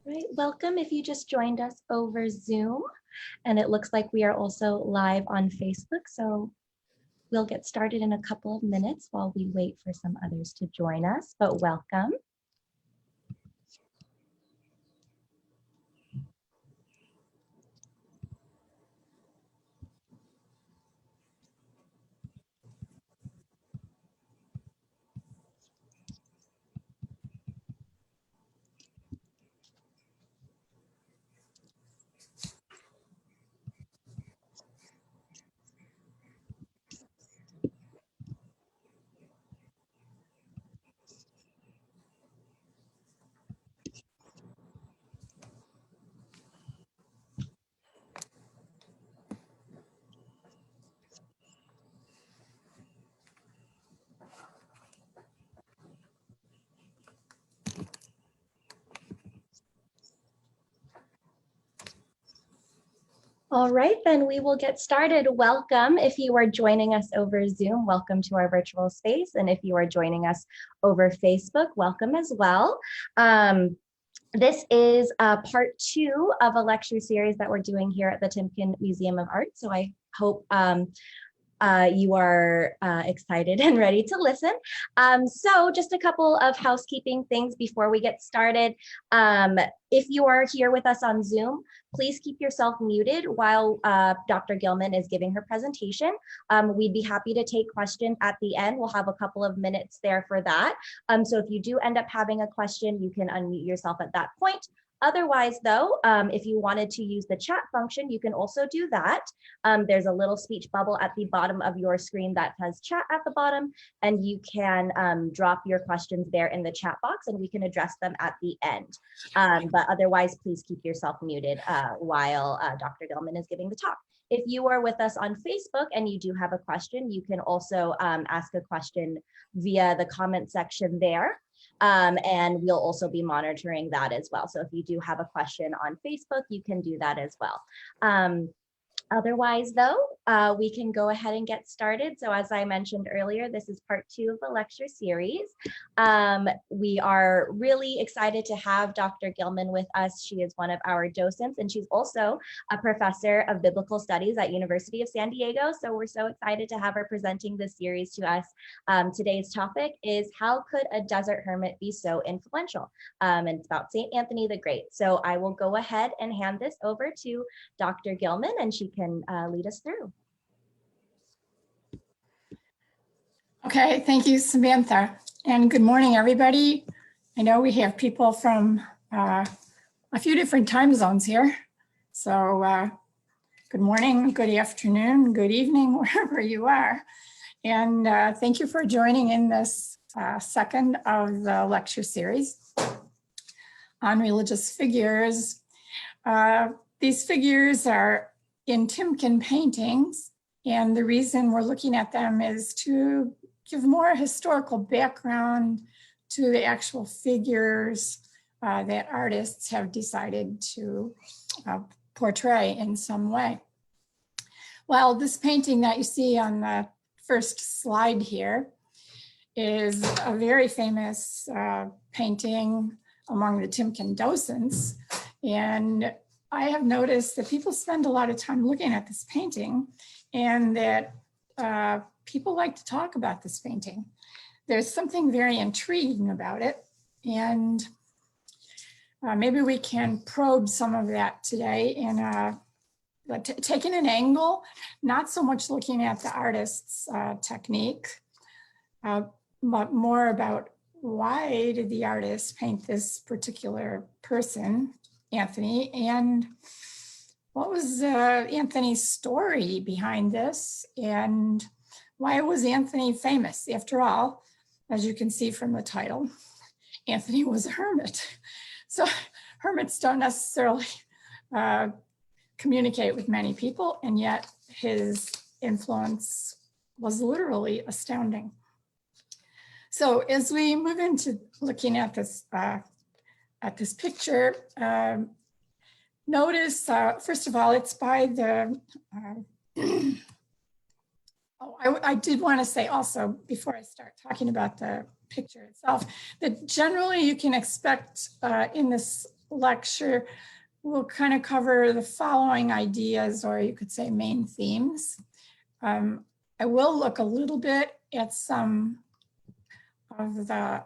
Right, welcome if you just joined us over Zoom, and it looks like we are also live on Facebook, so we'll get started in a couple of minutes while we wait for some others to join us, but welcome. All right, then we will get started. Welcome. If you are joining us over Zoom, welcome to our virtual space. And if you are joining us over Facebook, welcome as well. This is part 2 of a lecture series that we're doing here at the Timken Museum of Art. So I hope you are excited and ready to listen. So just a couple of housekeeping things before we get started. If you are here with us on Zoom, please keep yourself muted while Dr. Gillman is giving her presentation. We'd be happy to take questions at the end. We'll have a couple of minutes there for that. So if you do end up having a question, you can unmute yourself at that point. Otherwise, though, if you wanted to use the chat function, you can also do that. There's a little speech bubble at the bottom of your screen that says chat at the bottom, and you can drop your questions there in the chat box and we can address them at the end. But otherwise, please keep yourself muted while Dr. Gilman is giving the talk. If you are with us on Facebook and you do have a question, you can also ask a question via the comment section there. And we'll also be monitoring that as well. So if you do have a question on Facebook, you can do that as well. Otherwise, though, we can go ahead and get started. So as I mentioned earlier, this is part 2 of the lecture series. We are really excited to have Dr. Gilman with us. She is one of our docents, and she's also a professor of biblical studies at University of San Diego. So we're so excited to have her presenting this series to us. Today's topic is how could a desert hermit be so influential? And it's about St. Anthony the Great. So I will go ahead and hand this over to Dr. Gilman, and she can lead us through. Okay, thank you, Samantha. And good morning, everybody. I know we have people from a few different time zones here. So good morning, good afternoon, good evening, wherever you are. And thank you for joining in this second of the lecture series on religious figures. These figures are in Timken paintings, and the reason we're looking at them is to give more historical background to the actual figures that artists have decided to portray in some way. Well, this painting that you see on the first slide here is a very famous painting among the Timken docents, and I have noticed that people spend a lot of time looking at this painting, and that people like to talk about this painting. There's something very intriguing about it, and maybe we can probe some of that today in taking an angle, not so much looking at the artist's technique, but more about why did the artist paint this particular person, Anthony, and what was Anthony's story behind this, and why was Anthony famous? After all, as you can see from the title, Anthony was a hermit. So hermits don't necessarily communicate with many people, and yet his influence was literally astounding. So as we move into looking at this picture, notice, first of all, it's by the, I did want to say also, before I start talking about the picture itself, that generally you can expect in this lecture will kind of cover the following ideas, or you could say main themes. I will look a little bit at some of the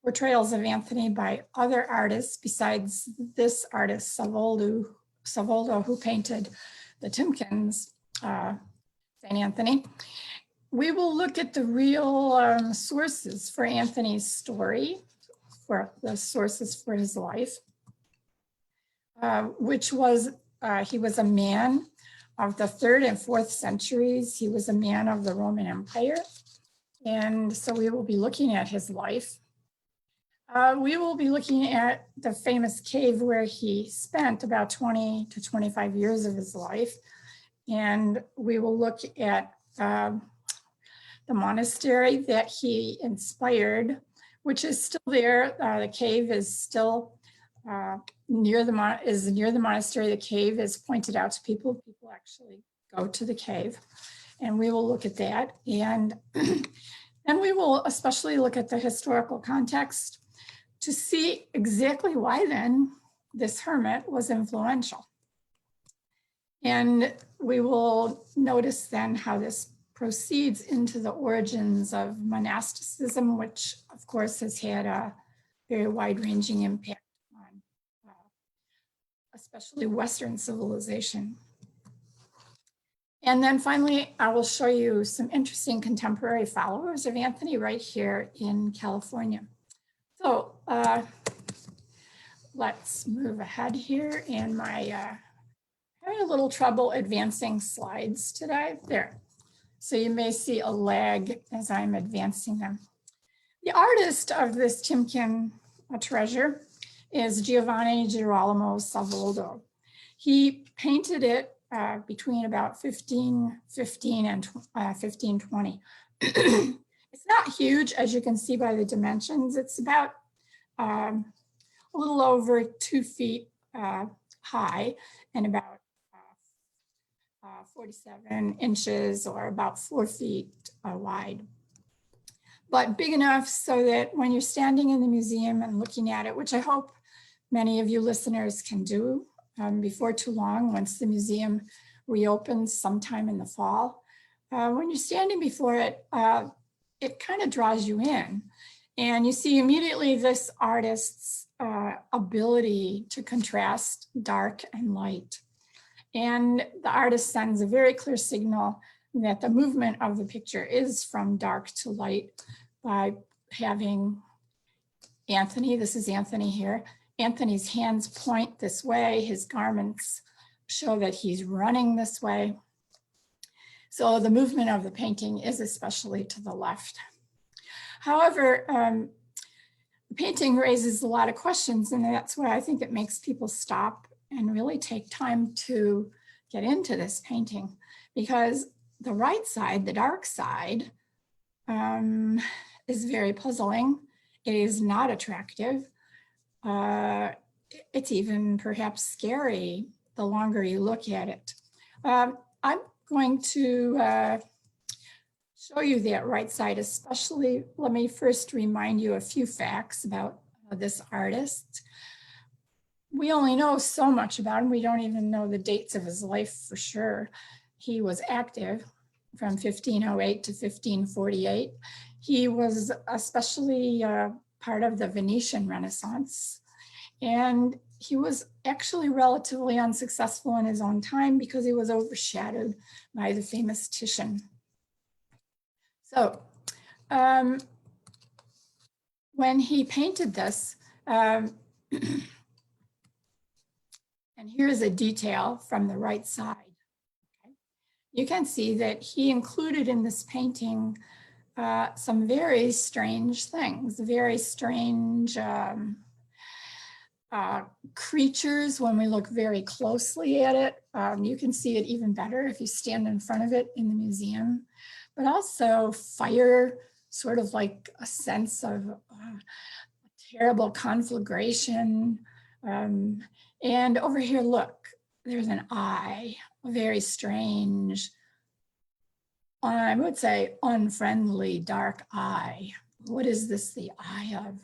portrayals of Anthony by other artists besides this artist, Savoldo, who painted the Timkens, St. Anthony. We will look at the real sources for Anthony's story, for the sources for his life, which was, he was a man of the 3rd and 4th centuries. He was a man of the Roman Empire. And so we will be looking at his life. We will be looking at the famous cave where he spent about 20 to 25 years of his life. And we will look at the monastery that he inspired, which is still there. The cave is still near the monastery. The cave is pointed out to people. People actually go to the cave. And we will look at that. And then we will especially look at the historical context to see exactly why then this hermit was influential. And we will notice then how this proceeds into the origins of monasticism, which of course has had a very wide-ranging impact on especially Western civilization. And then finally, I will show you some interesting contemporary followers of Anthony right here in California. So let's move ahead here. And having a little trouble advancing slides today. There. So you may see a lag as I'm advancing them. The artist of this Timken treasure is Giovanni Girolamo Savoldo. He painted it between about 1515 and 1520. It's not huge, as you can see by the dimensions. It's about a little over 2 feet high and about 47 inches or about 4 feet wide. But big enough so that when you're standing in the museum and looking at it, which I hope many of you listeners can do before too long, once the museum reopens sometime in the fall, when you're standing before it, it kind of draws you in. And you see immediately this artist's ability to contrast dark and light. And the artist sends a very clear signal that the movement of the picture is from dark to light by having Anthony, this is Anthony here, Anthony's hands point this way, his garments show that he's running this way. So the movement of the painting is especially to the left. However, the painting raises a lot of questions, and that's why I think it makes people stop and really take time to get into this painting, because the right side, the dark side, is very puzzling. It is not attractive. It's even perhaps scary the longer you look at it. I'm going to show you that right side, especially. Let me first remind you a few facts about this artist. We only know so much about him. We don't even know the dates of his life for sure. He was active from 1508 to 1548. He was especially part of the Venetian Renaissance. And he was actually relatively unsuccessful in his own time because he was overshadowed by the famous Titian. So when he painted this, and here's a detail from the right side. Okay? You can see that he included in this painting some very strange things, very strange creatures. When we look very closely at it, you can see it even better if you stand in front of it in the museum, but also fire, sort of like a sense of terrible conflagration. And over here, look, there's an eye, a very strange, I would say unfriendly dark eye. What is this the eye of?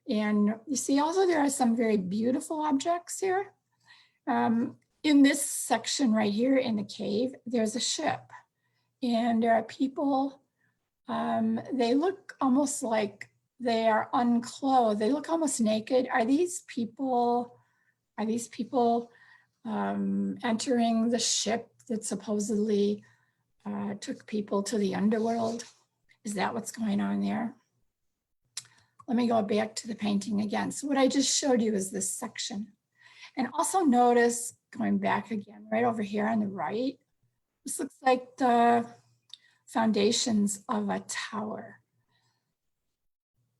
And you see also there are some very beautiful objects here. In this section right here in the cave, there's a ship. And there are people, they look almost like they are unclothed. They look almost naked. Are these people entering the ship that supposedly took people to the underworld? Is that what's going on there? Let me go back to the painting again. So what I just showed you is this section. And also notice, going back again, right over here on the right, this looks like the foundations of a tower.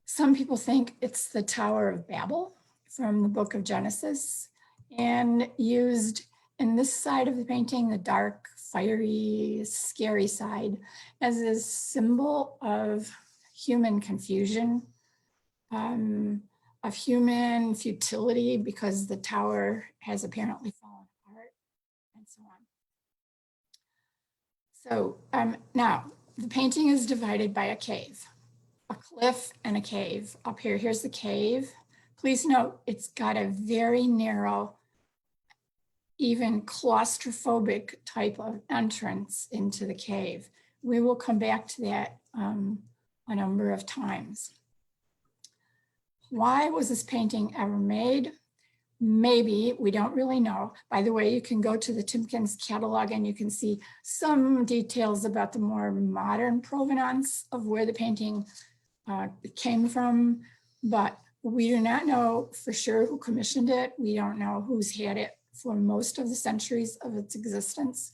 Some people think it's the Tower of Babel from the book of Genesis, and used in this side of the painting, the dark, fiery, scary side, as a symbol of human confusion, of human futility, because the tower has apparently fallen apart, and so on. So now the painting is divided by a cave, a cliff and a cave. Up here, here's the cave. Please note, it's got a very narrow, even claustrophobic type of entrance into the cave. We will come back to that a number of times. Why was this painting ever made? Maybe, we don't really know. By the way, you can go to the Timken's catalog and you can see some details about the more modern provenance of where the painting came from, but we do not know for sure who commissioned it. We don't know who's had it for most of the centuries of its existence.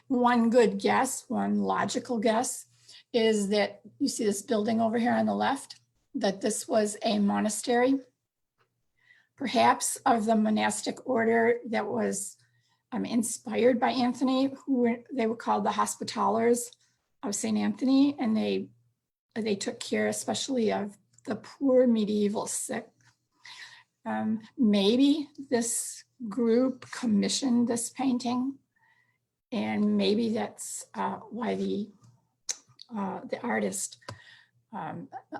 One good guess, one logical guess, is that you see this building over here on the left, that this was a monastery, perhaps of the monastic order that was inspired by Anthony, they were called the Hospitallers of St. Anthony, and they took care especially of the poor medieval sick. Maybe this group commissioned this painting, and maybe that's why the artist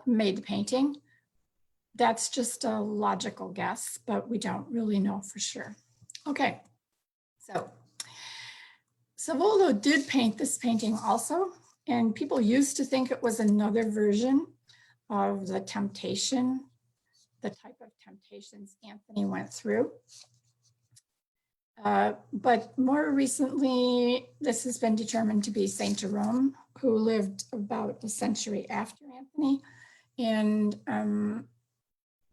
made the painting. That's just a logical guess, but we don't really know for sure. Okay, so Savoldo did paint this painting also, and people used to think it was another version of the temptation, the type of temptations Anthony went through. But more recently, this has been determined to be St. Jerome, who lived about a century after Anthony. And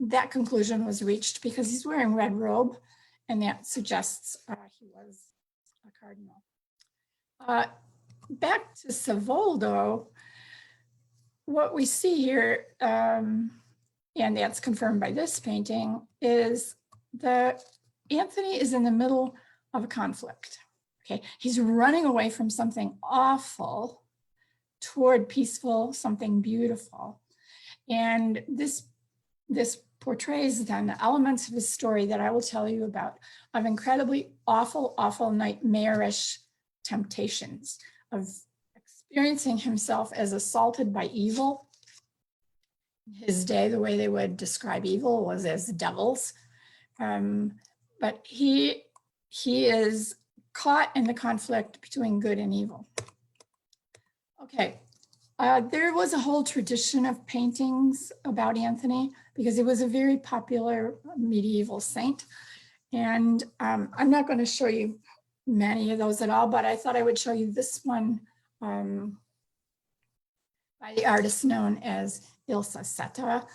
that conclusion was reached because he's wearing red robe, and that suggests he was a cardinal. Back to Savoldo, what we see here, and that's confirmed by this painting, is that Anthony is in the middle of a conflict. Okay, he's running away from something awful toward peaceful, something beautiful. And this portrays then the elements of his story that I will tell you about, of incredibly awful, nightmarish temptations, of experiencing himself as assaulted by evil. In his day, the way they would describe evil was as devils. But he is caught in the conflict between good and evil. Okay, there was a whole tradition of paintings about Anthony because he was a very popular medieval saint. And I'm not going to show you many of those at all, but I thought I would show you this one by the artist known as 𝗙𝗟tože,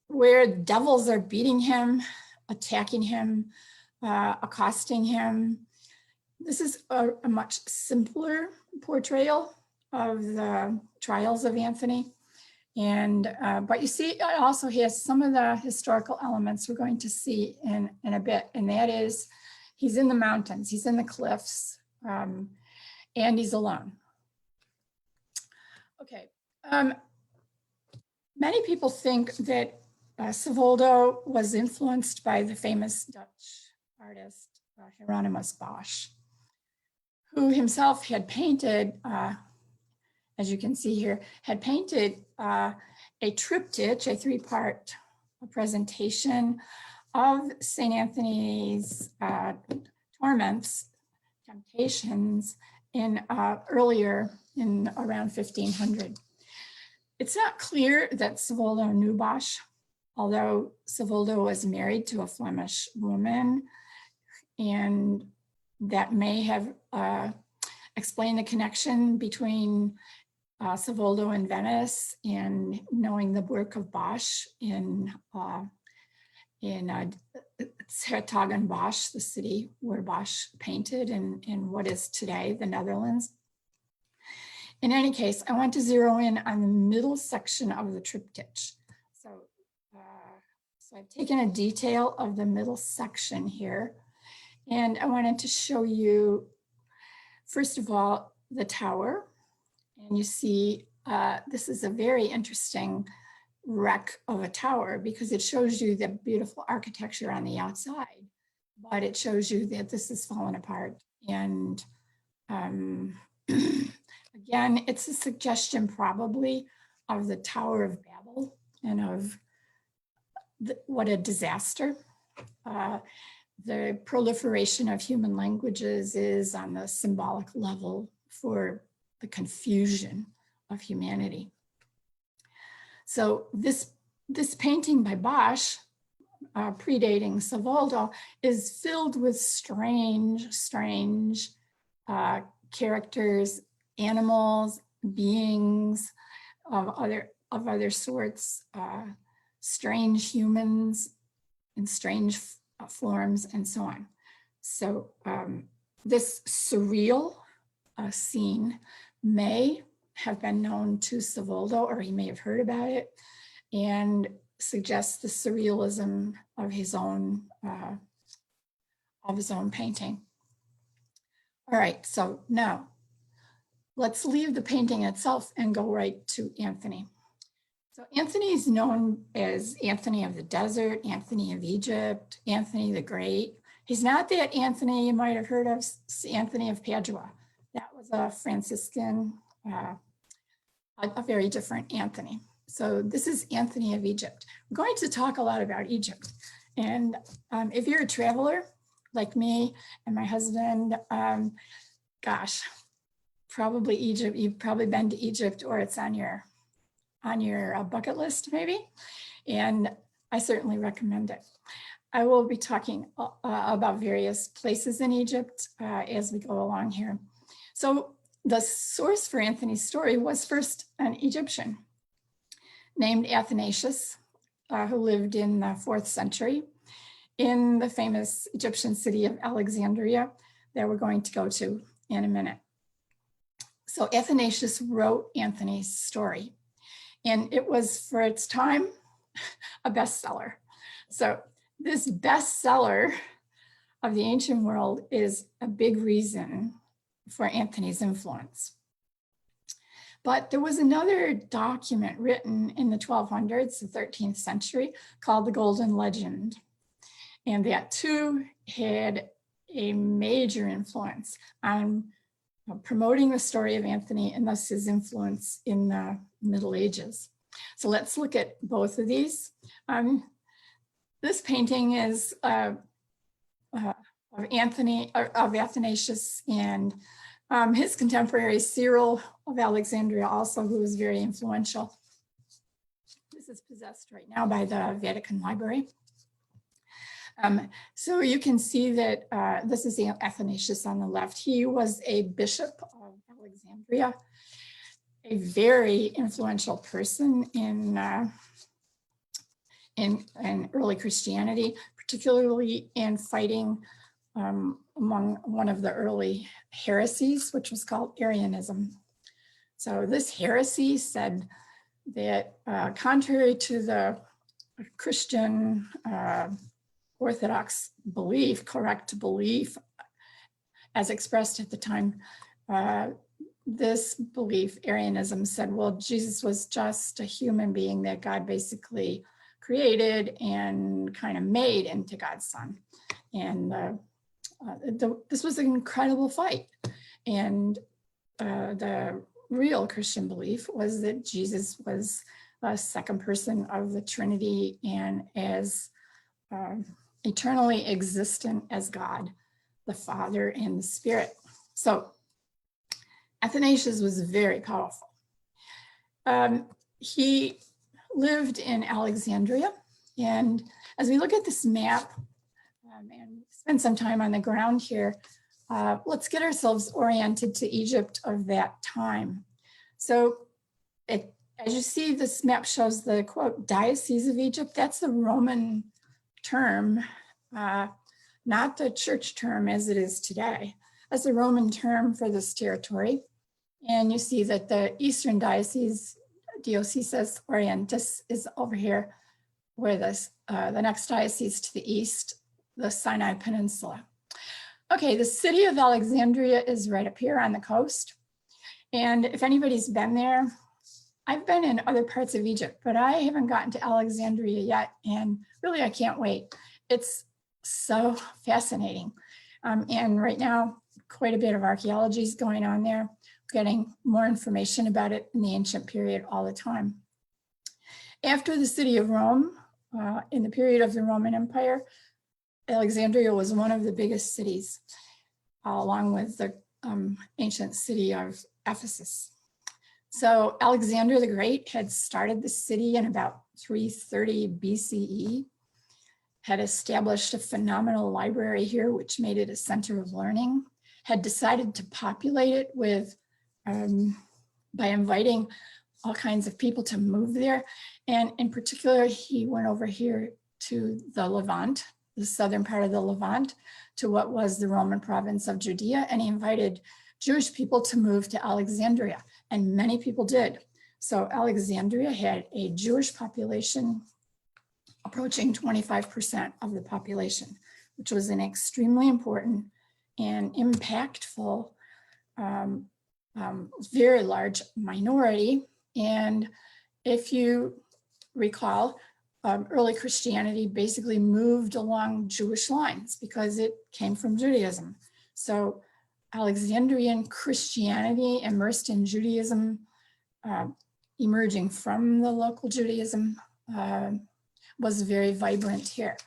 where devils are beating him, attacking him, accosting him. This is a much simpler portrayal of the trials of Anthony. And but you see, it also has some of the historical elements we're going to see in a bit, and that is he's in the mountains, he's in the cliffs, and he's alone. Okay, many people think that Savoldo was influenced by the famous Dutch artist Hieronymus Bosch, who himself had painted, as you can see here, had painted a triptych, a three-part presentation of St. Anthony's torments, temptations in earlier in around 1500. It's not clear that Savoldo knew Bosch, although Savoldo was married to a Flemish woman, and that may have explained the connection between Savoldo in Venice and knowing the work of Bosch in 𝗙𝗵𝗋, the city where Bosch painted in what is today the Netherlands. In any case, I want to zero in on the middle section of the triptych. So I've taken a detail of the middle section here, and I wanted to show you, first of all, the tower. And you see, this is a very interesting wreck of a tower because it shows you the beautiful architecture on the outside, but it shows you that this is fallen apart. And again, it's a suggestion probably of the Tower of Babel and of what a disaster. The proliferation of human languages is on the symbolic level for the confusion of humanity. So this painting by Bosch, predating Savoldo, is filled with strange characters, animals, beings of other sorts, strange humans in strange forms, and so on. So this surreal scene may have been known to Savoldo, or he may have heard about it, and suggests the surrealism of his own painting. All right, so now let's leave the painting itself and go right to Anthony. So Anthony is known as Anthony of the Desert, Anthony of Egypt, Anthony the Great. He's not that Anthony you might have heard of, Anthony of Padua. That was a Franciscan, a very different Anthony. So this is Anthony of Egypt. We're going to talk a lot about Egypt. And if you're a traveler like me and my husband, gosh, probably Egypt, you've probably been to Egypt, or it's on your bucket list maybe. And I certainly recommend it. I will be talking about various places in Egypt as we go along here. So the source for Anthony's story was first an Egyptian named Athanasius, who lived in the 4th century in the famous Egyptian city of Alexandria that we're going to go to in a minute. So Athanasius wrote Anthony's story, and it was, for its time, a bestseller. So this bestseller of the ancient world is a big reason for Anthony's influence. But there was another document written in the 1200s, the 13th century, called the Golden Legend. And that too had a major influence on promoting the story of Anthony and thus his influence in the Middle Ages. So let's look at both of these. This painting is of Athanasius and his contemporary Cyril of Alexandria also, who was very influential. This is possessed right now by the Vatican Library. So you can see that this is Athanasius on the left. He was a bishop of Alexandria, a very influential person in early Christianity, particularly in fighting among one of the early heresies, which was called Arianism. So this heresy said that contrary to the Christian Orthodox belief, correct belief, as expressed at the time, this belief, Arianism, said, well, Jesus was just a human being that God basically created and kind of made into God's son. And this was an incredible fight. And the real Christian belief was that Jesus was a second person of the Trinity and as eternally existent as God, the Father and the Spirit. So Athanasius was very powerful. He lived in Alexandria, and as we look at this map and spend some time on the ground here, let's get ourselves oriented to Egypt of that time. So as you see, this map shows the, quote, Diocese of Egypt. That's the Roman term, not the church term as it is today. That's the Roman term for this territory. And you see that the Eastern Diocese, Dioceses Orientis, is over here, where the next diocese to the east, the Sinai Peninsula. Okay, the city of Alexandria is right up here on the coast. And if anybody's been there, I've been in other parts of Egypt, but I haven't gotten to Alexandria yet. And really, I can't wait. It's so fascinating. And right now, quite a bit of archaeology is going on there, getting more information about it in the ancient period all the time. After the city of Rome, in the period of the Roman Empire, Alexandria was one of the biggest cities, along with the ancient city of Ephesus. So Alexander the Great had started the city in about 330 BCE, had established a phenomenal library here, which made it a center of learning, had decided to populate it with, by inviting all kinds of people to move there. And in particular, he went over here to the Levant, the southern part of the Levant, to what was the Roman province of Judea, and he invited Jewish people to move to Alexandria, and many people did. So Alexandria had a Jewish population approaching 25% of the population, which was an extremely important and impactful, very large minority. And if you recall, early Christianity basically moved along Jewish lines because it came from Judaism. So Alexandrian Christianity immersed in Judaism, emerging from the local Judaism, was very vibrant here.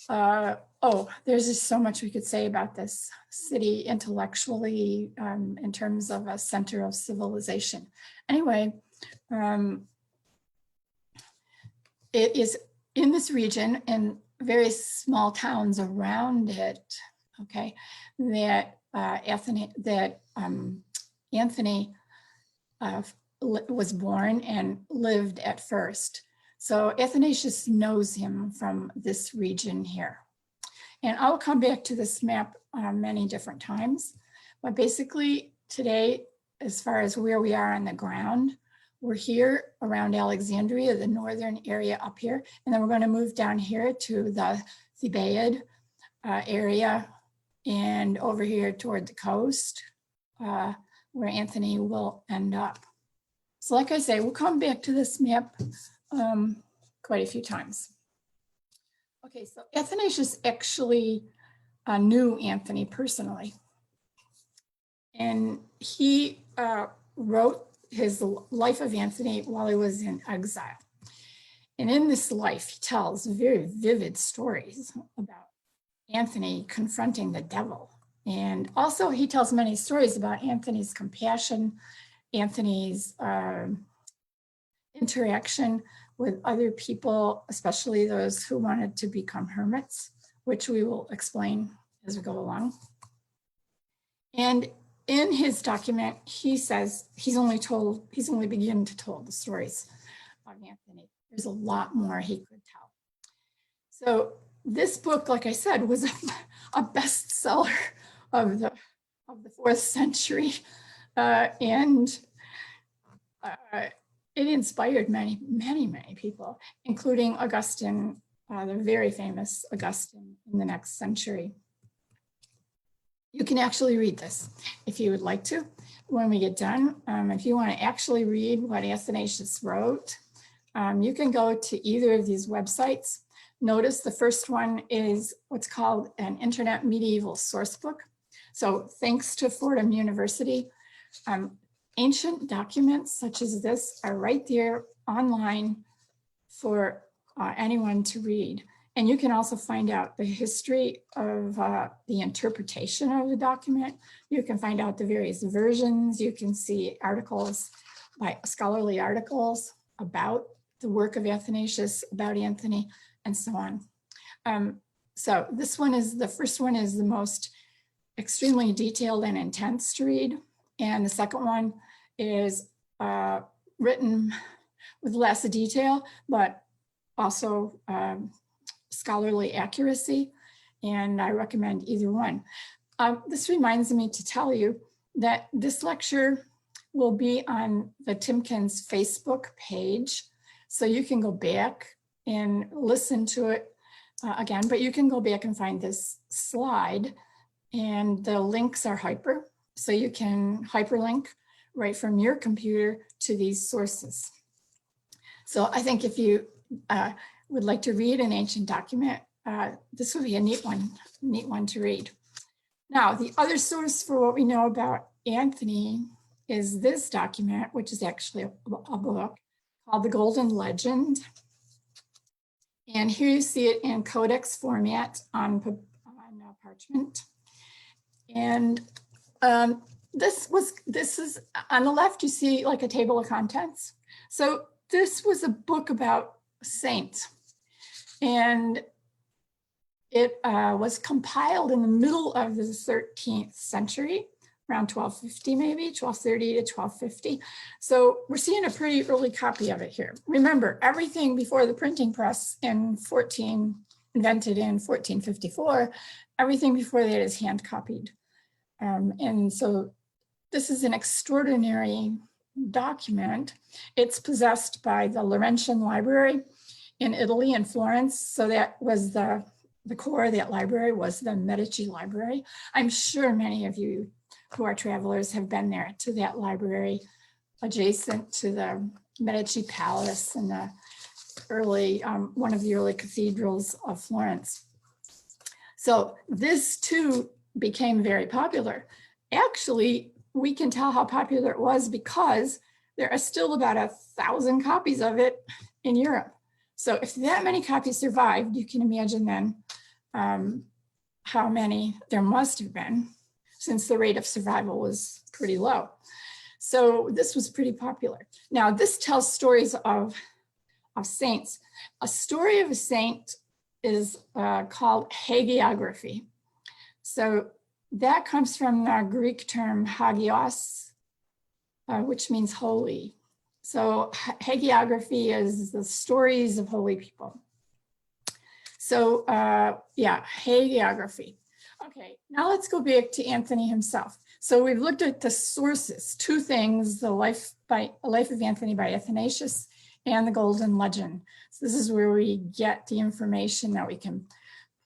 There's just so much we could say about this city intellectually, in terms of a center of civilization. Anyway, it is in this region and various small towns around it, okay, that Anthony was born and lived at first. So Athanasius knows him from this region here. And I'll come back to this map many different times. But basically today, as far as where we are on the ground, we're here around Alexandria, the northern area up here. And then we're going to move down here to the 𝗙𝗵ćηηδ area and over here toward the coast, where Anthony will end up. So like I say, we'll come back to this map quite a few times. Okay, so Athanasius actually knew Anthony personally. And he wrote his life of Anthony while he was in exile. And in this life, he tells very vivid stories about Anthony confronting the devil. And also he tells many stories about Anthony's compassion, Anthony's interaction with other people, especially those who wanted to become hermits, which we will explain as we go along. And in his document, he says he's only beginning to tell the stories of Anthony. There's a lot more he could tell. So this book, like I said, was a bestseller of the 4th century, and it inspired many, many, many people, including Augustine, the very famous Augustine in the next century. You can actually read this if you would like to when we get done. If you want to actually read what Athanasius wrote, you can go to either of these websites. Notice the first one is what's called an Internet Medieval Source Book. So thanks to Fordham University, ancient documents such as this are right there online for anyone to read. And you can also find out the history of the interpretation of the document. You can find out the various versions. You can see articles, scholarly articles about the work of Athanasius, about Anthony, and so on. So this one is, the first one is the most extremely detailed and intense to read. And the second one is written with less detail, but also scholarly accuracy, and I recommend either one. This reminds me to tell you that this lecture will be on the Timken's Facebook page, so you can go back and listen to it again, but you can go back and find this slide, and the links are hyper, so you can hyperlink right from your computer to these sources. So I think if you would like to read an ancient document, this would be a neat one to read. Now, the other source for what we know about Anthony is this document, which is actually a book called The Golden Legend. And here you see it in codex format on parchment. And this is on the left, you see like a table of contents. So this was a book about saints, and it was compiled in the middle of the 13th century, around 1250 maybe, 1230 to 1250. So we're seeing a pretty early copy of it here. Remember, everything before the printing press invented in 1454, everything before that is hand copied. And so this is an extraordinary document. It's possessed by the Laurentian Library in Italy, in Florence. So that was the core of that library was the Medici Library. I'm sure many of you who are travelers have been there to that library adjacent to the Medici Palace and the early, one of the early cathedrals of Florence. So this too became very popular. Actually, we can tell how popular it was because there are still about 1,000 copies of it in Europe. So if that many copies survived, you can imagine then how many there must have been, since the rate of survival was pretty low. So this was pretty popular. Now this tells stories of saints. A story of a saint is called hagiography. So that comes from the Greek term hagios, which means holy. So hagiography is the stories of holy people. So yeah, hagiography. Okay, now let's go back to Anthony himself. So we've looked at the sources, two things, the Life of Anthony by Athanasius and the Golden Legend. So this is where we get the information that we can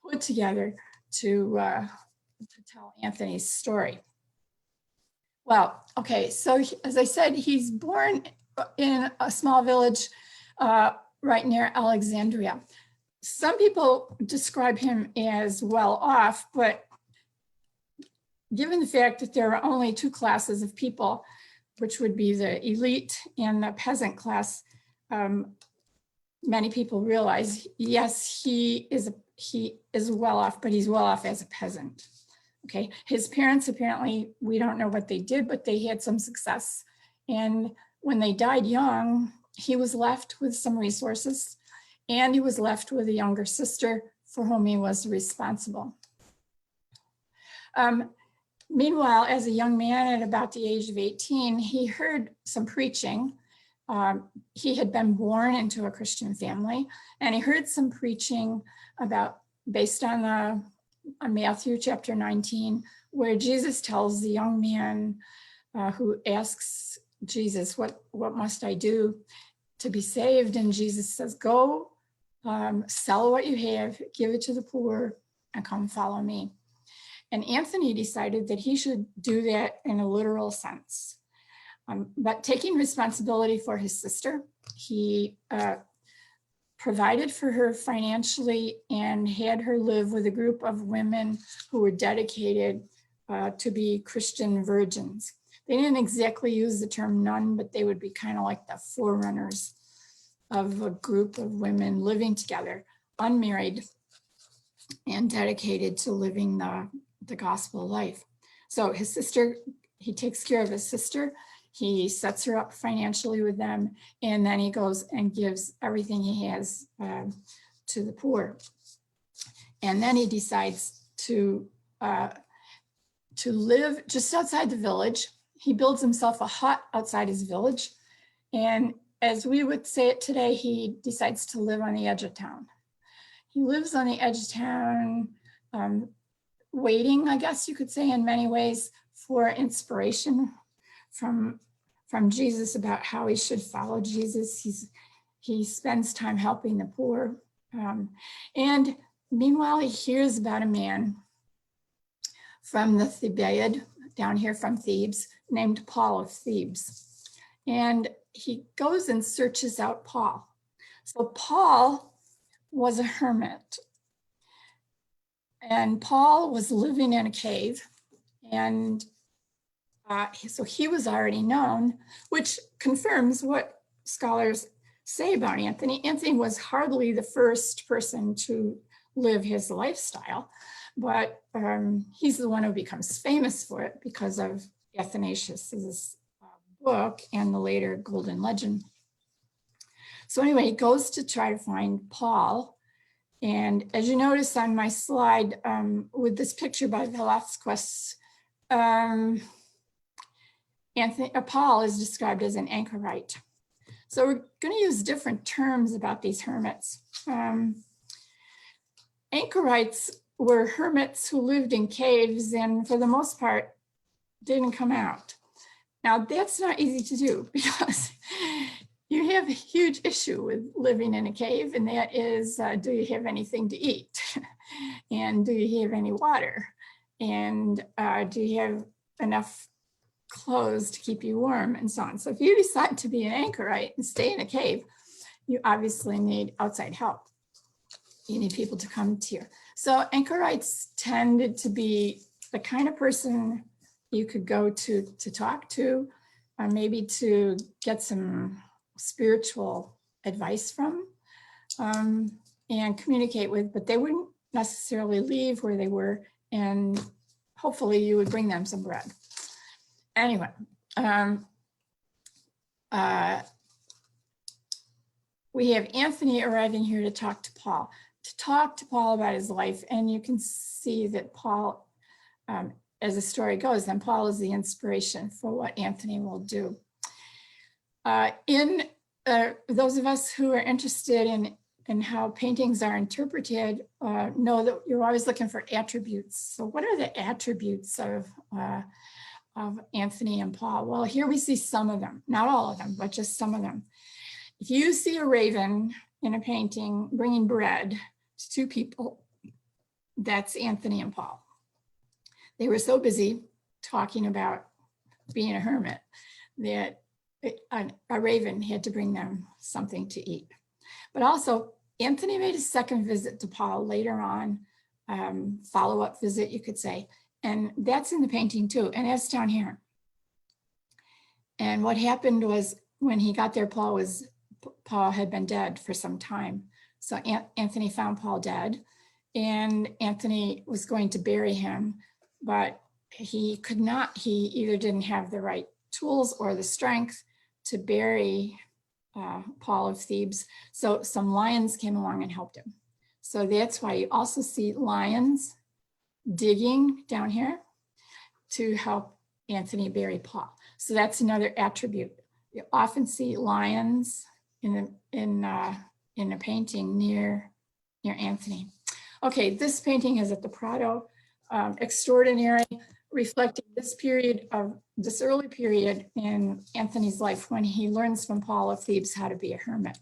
put together to tell Anthony's story. Well, okay, so as I said, he's born in a small village right near Alexandria. Some people describe him as well off, but given the fact that there are only two classes of people, which would be the elite and the peasant class, many people realize, yes, he is well off, but he's well off as a peasant. Okay, his parents apparently, we don't know what they did, but they had some success. And when they died young, he was left with some resources, and he was left with a younger sister for whom he was responsible. Meanwhile, as a young man at about the age of 18, he heard some preaching. He had been born into a Christian family, and he heard some preaching based on Matthew chapter 19, where Jesus tells the young man who asks Jesus, what must I do to be saved? And Jesus says, go sell what you have, give it to the poor, and come follow me. And Anthony decided that he should do that in a literal sense. But taking responsibility for his sister, he provided for her financially and had her live with a group of women who were dedicated to be Christian virgins. They didn't exactly use the term nun, but they would be kind of like the forerunners of a group of women living together, unmarried, and dedicated to living the gospel life. So his sister, he takes care of his sister, he sets her up financially with them, and then he goes and gives everything he has to the poor. And then he decides to live just outside the village. He builds himself a hut outside his village. And as we would say it today, he decides to live on the edge of town. He lives on the edge of town, waiting, I guess you could say, in many ways, for inspiration from Jesus about how he should follow Jesus. He spends time helping the poor. And meanwhile, he hears about a man from the Thebaid, down here from Thebes, named Paul of Thebes. And he goes and searches out Paul. So Paul was a hermit. And Paul was living in a cave. And so he was already known, which confirms what scholars say about Anthony. Anthony was hardly the first person to live his lifestyle, but he's the one who becomes famous for it because of Athanasius's book and the later Golden Legend. So anyway, he goes to try to find Paul. And as you notice on my slide with this picture by Velázquez, Paul is described as an anchorite. So we're going to use different terms about these hermits. Anchorites were hermits who lived in caves and for the most part didn't come out. Now that's not easy to do because you have a huge issue with living in a cave, and that is, do you have anything to eat? And do you have any water? And do you have enough clothes to keep you warm, and so on. So if you decide to be an anchorite and stay in a cave, you obviously need outside help. You need people to come to you. So anchorites tended to be the kind of person you could go to talk to, or maybe to get some spiritual advice from and communicate with, but they wouldn't necessarily leave where they were, and hopefully you would bring them some bread. Anyway, we have Anthony arriving here to talk to Paul about his life. And you can see that Paul, as the story goes, then Paul is the inspiration for what Anthony will do. Those of us who are interested in how paintings are interpreted know that you're always looking for attributes. So what are the attributes of Anthony and Paul? Well, here we see some of them, not all of them, but just some of them. If you see a raven in a painting bringing bread to two people, that's Anthony and Paul. They were so busy talking about being a hermit that a raven had to bring them something to eat. But also, Anthony made a second visit to Paul later on, follow-up visit, you could say. And that's in the painting too, and that's down here. And what happened was when he got there, Paul had been dead for some time. So Anthony found Paul dead, and Anthony was going to bury him, but he could not. He either didn't have the right tools or the strength to bury Paul of Thebes. So some lions came along and helped him. So that's why you also see lions digging down here to help Anthony bury Paul. So that's another attribute. You often see lions in a painting near Anthony. Okay, this painting is at the Prado, extraordinary, reflecting this early period in Anthony's life when he learns from Paul of Thebes how to be a hermit.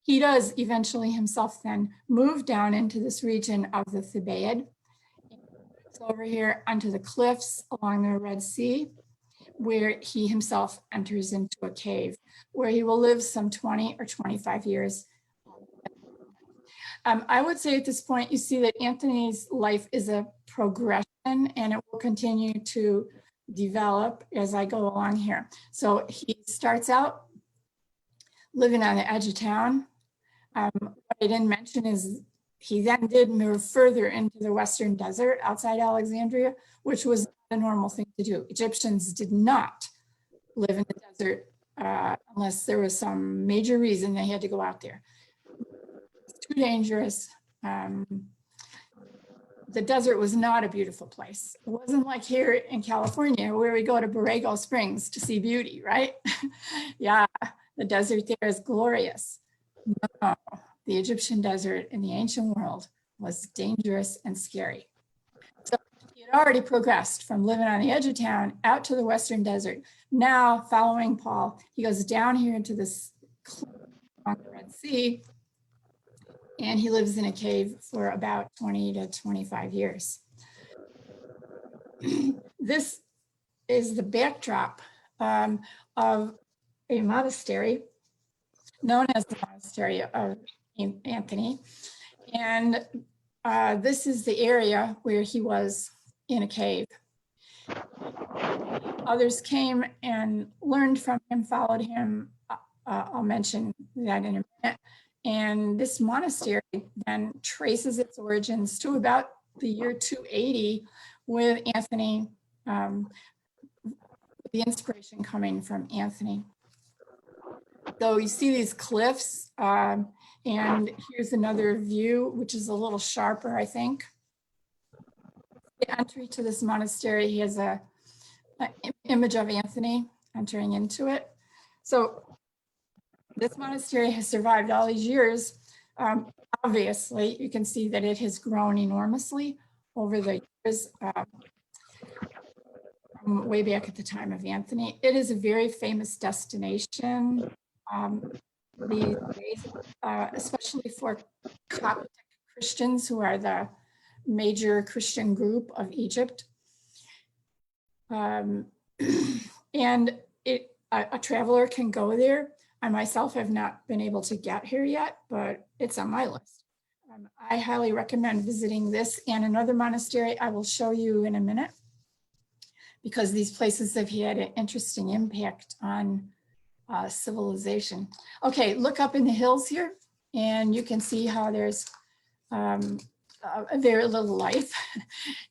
He does eventually himself then move down into this region of the Thebaid, over here onto the cliffs along the Red Sea, where he himself enters into a cave, where he will live some 20 or 25 years. I would say at this point, you see that Anthony's life is a progression, and it will continue to develop as I go along here. So he starts out living on the edge of town. What I didn't mention is he then did move further into the Western Desert outside Alexandria, which was not a normal thing to do. Egyptians did not live in the desert unless there was some major reason they had to go out there. It's too dangerous. The desert was not a beautiful place. It wasn't like here in California where we go to Borrego Springs to see beauty, right? Yeah, the desert there is glorious. No, the Egyptian desert in the ancient world was dangerous and scary. So he had already progressed from living on the edge of town out to the Western Desert. Now, following Paul, he goes down here into this cliff on the Red Sea, and he lives in a cave for about 20 to 25 years. This is the backdrop of a monastery known as the Monastery of St. Anthony. And this is the area where he was in a cave. Others came and learned from him, followed him. I'll mention that in a minute. And this monastery then traces its origins to about the year 280 with Anthony, the inspiration coming from Anthony. So you see these cliffs, and here's another view, which is a little sharper, I think. The entry to this monastery has an image of Anthony entering into it. So this monastery has survived all these years. Obviously, you can see that it has grown enormously over the years, from way back at the time of Anthony. It is a very famous destination these days, especially for Coptic Christians, who are the major Christian group of Egypt. And a traveler can go there. I myself have not been able to get here yet, but it's on my list. I highly recommend visiting this and another monastery I will show you in a minute, because these places have had an interesting impact on civilization. Okay, look up in the hills here, and you can see how there's a very little life.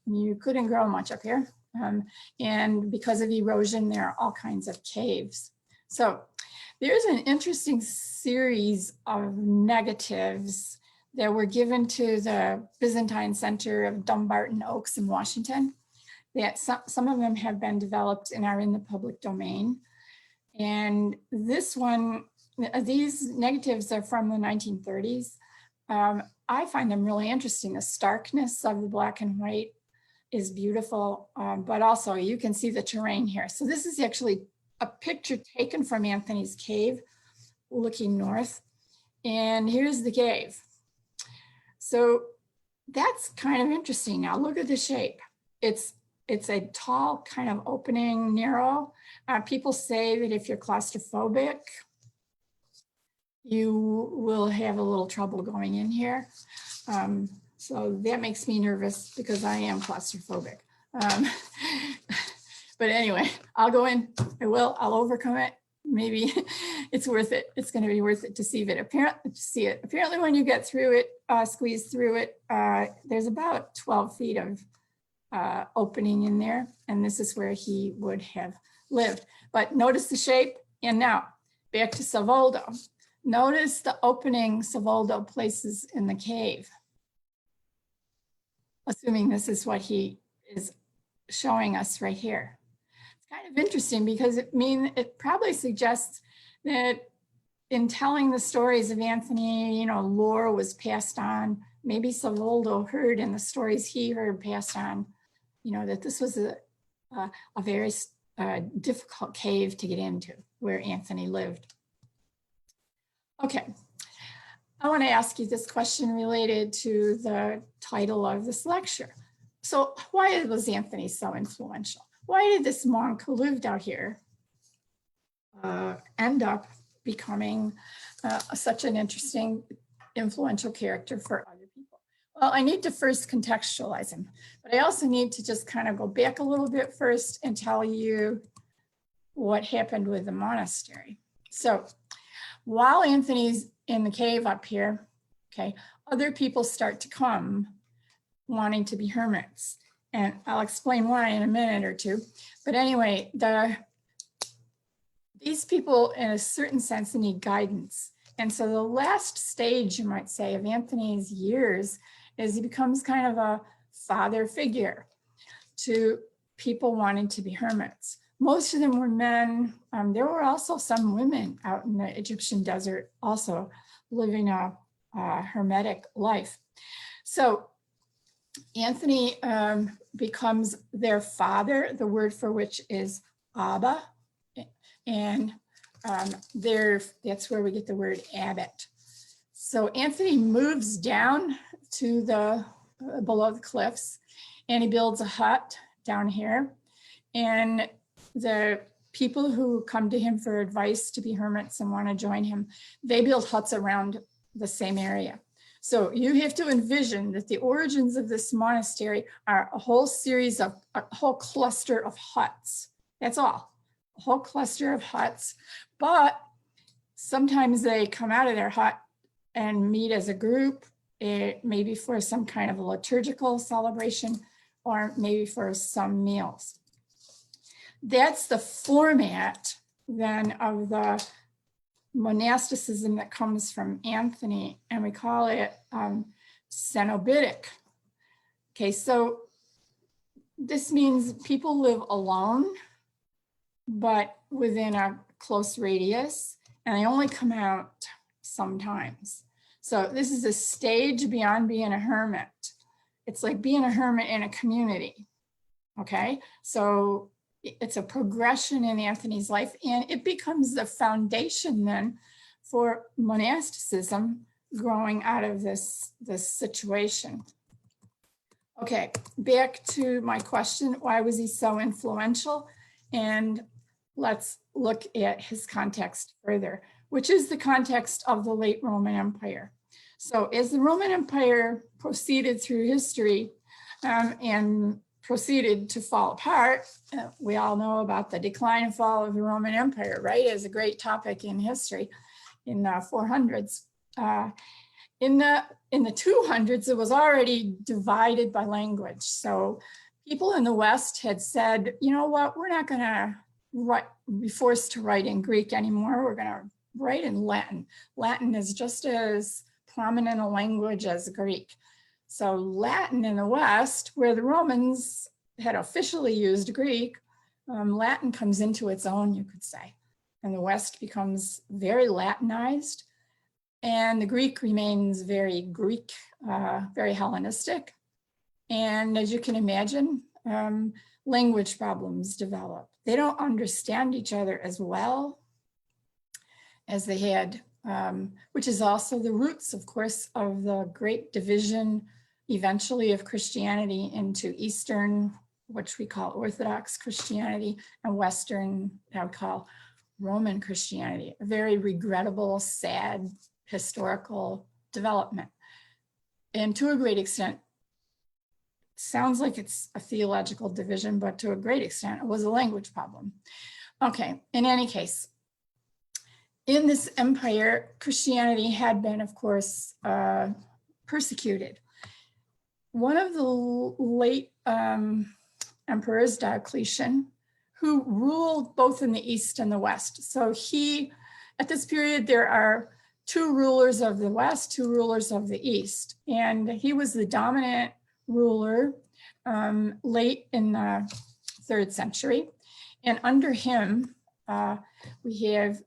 You couldn't grow much up here. And because of erosion, there are all kinds of caves. So there's an interesting series of negatives that were given to the Byzantine Center of Dumbarton Oaks in Washington. That some of them have been developed and are in the public domain. And this one, these negatives are from the 1930s. I find them really interesting. The starkness of the black and white is beautiful, but also you can see the terrain here. So this is actually a picture taken from Anthony's cave, looking north. And here's the cave. So that's kind of interesting. Now look at the shape. It's a tall kind of opening, narrow. People say that if you're claustrophobic, you will have a little trouble going in here. So that makes me nervous because I am claustrophobic. But anyway, I'll go in, I'll overcome it. Maybe it's worth it. It's gonna be worth it to see it. Apparently when you get through it, squeeze through it, there's about 12 feet of opening in there. And this is where he would have lived. But notice the shape. And now back to Savoldo. Notice the opening Savoldo places in the cave. Assuming this is what he is showing us right here. It's kind of interesting because it probably suggests that in telling the stories of Anthony, lore was passed on. Maybe Savoldo heard in the stories he heard passed on, that this was a very difficult cave to get into where Anthony lived. Okay, I want to ask you this question related to the title of this lecture. So why was Anthony so influential? Why did this monk who lived out here end up becoming such an interesting, influential character for other people? Well, I need to first contextualize him, but I also need to just kind of go back a little bit first and tell you what happened with the monastery. So while Anthony's in the cave up here, okay, other people start to come wanting to be hermits. And I'll explain why in a minute or two. But anyway, these people in a certain sense need guidance. And so the last stage, you might say, of Anthony's years is he becomes kind of a father figure to people wanting to be hermits. Most of them were men. There were also some women out in the Egyptian desert also living a hermetic life. So Anthony becomes their father, the word for which is Abba, and that's where we get the word abbot. So Anthony moves down to below the cliffs, and he builds a hut down here. And the people who come to him for advice to be hermits and want to join him, they build huts around the same area. So you have to envision that the origins of this monastery are a whole cluster of huts. That's all, a whole cluster of huts. But sometimes they come out of their hut and meet as a group, maybe for some kind of a liturgical celebration or maybe for some meals. That's the format then of the monasticism that comes from Anthony, and we call it cenobitic. Okay, so this means people live alone, but within a close radius, and they only come out sometimes. So this is a stage beyond being a hermit. It's like being a hermit in a community, okay? So it's a progression in Anthony's life, and it becomes the foundation then for monasticism growing out of this situation. Okay, back to my question, why was he so influential? And let's look at his context further, which is the context of the late Roman Empire. So as the Roman Empire proceeded through history and proceeded to fall apart, we all know about the decline and fall of the Roman Empire, right? As a great topic in history in the 400s. In the 200s, it was already divided by language. So people in the West had said, you know what, we're not gonna be forced to write in Greek anymore. We're gonna write in Latin. Latin is just as prominent a language as Greek. So Latin in the West, where the Romans had officially used Greek, Latin comes into its own, you could say. And the West becomes very Latinized, and the Greek remains very Greek, very Hellenistic. And as you can imagine, language problems develop. They don't understand each other as well as they had, which is also the roots, of course, of the great division eventually of Christianity into Eastern, which we call Orthodox Christianity, and Western, I would call Roman Christianity. A very regrettable, sad, historical development. And to a great extent, sounds like it's a theological division, but to a great extent, it was a language problem. Okay, in any case, in this empire, Christianity had been, of course, persecuted. One of the late emperors, Diocletian, who ruled both in the East and the West. So at this period, there are two rulers of the West, two rulers of the East. And he was the dominant ruler late in the 3rd century. And under him, we have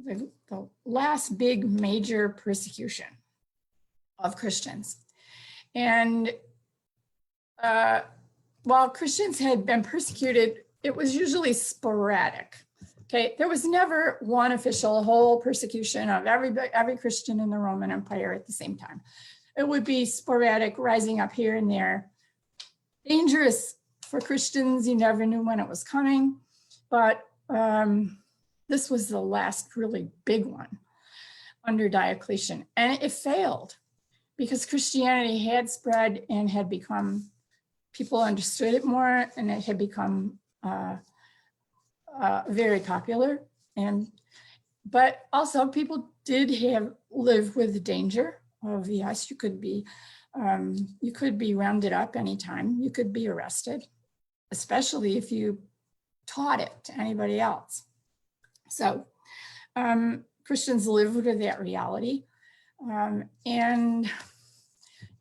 the last big major persecution of Christians. And while Christians had been persecuted, it was usually sporadic. Okay, there was never one official whole persecution of every Christian in the Roman Empire at the same time. It would be sporadic, rising up here and there. Dangerous for Christians, you never knew when it was coming, but this was the last really big one under Diocletian. And it failed because Christianity had spread and had become, people understood it more, and it had become very popular. But also people did live with the danger of, yes, you could be rounded up anytime. You could be arrested, especially if you taught it to anybody else. So Christians lived with that reality. And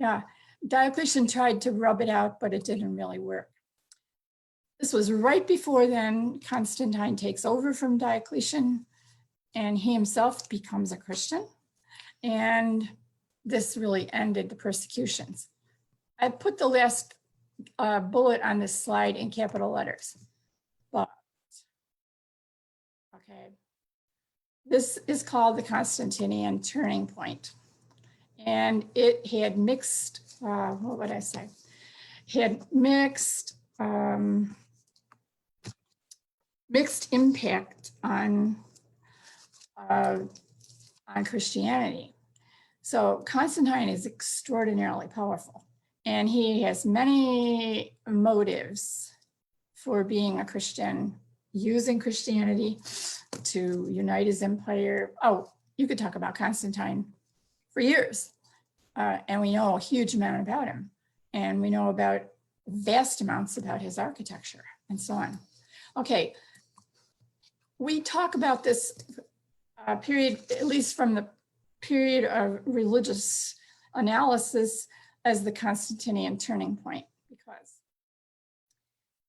yeah, Diocletian tried to rub it out, but it didn't really work. This was right before then Constantine takes over from Diocletian, and he himself becomes a Christian. And this really ended the persecutions. I put the last bullet on this slide in capital letters. But, okay. This is called the Constantinian turning point. And it had mixed, what would I say? Had mixed impact on Christianity. So Constantine is extraordinarily powerful, and he has many motives for being a Christian, using Christianity to unite his empire. Oh, you could talk about Constantine for years, and we know a huge amount about him, and we know about vast amounts about his architecture and so on. Okay, we talk about this period, at least from the period of religious analysis, as the Constantinian turning point, because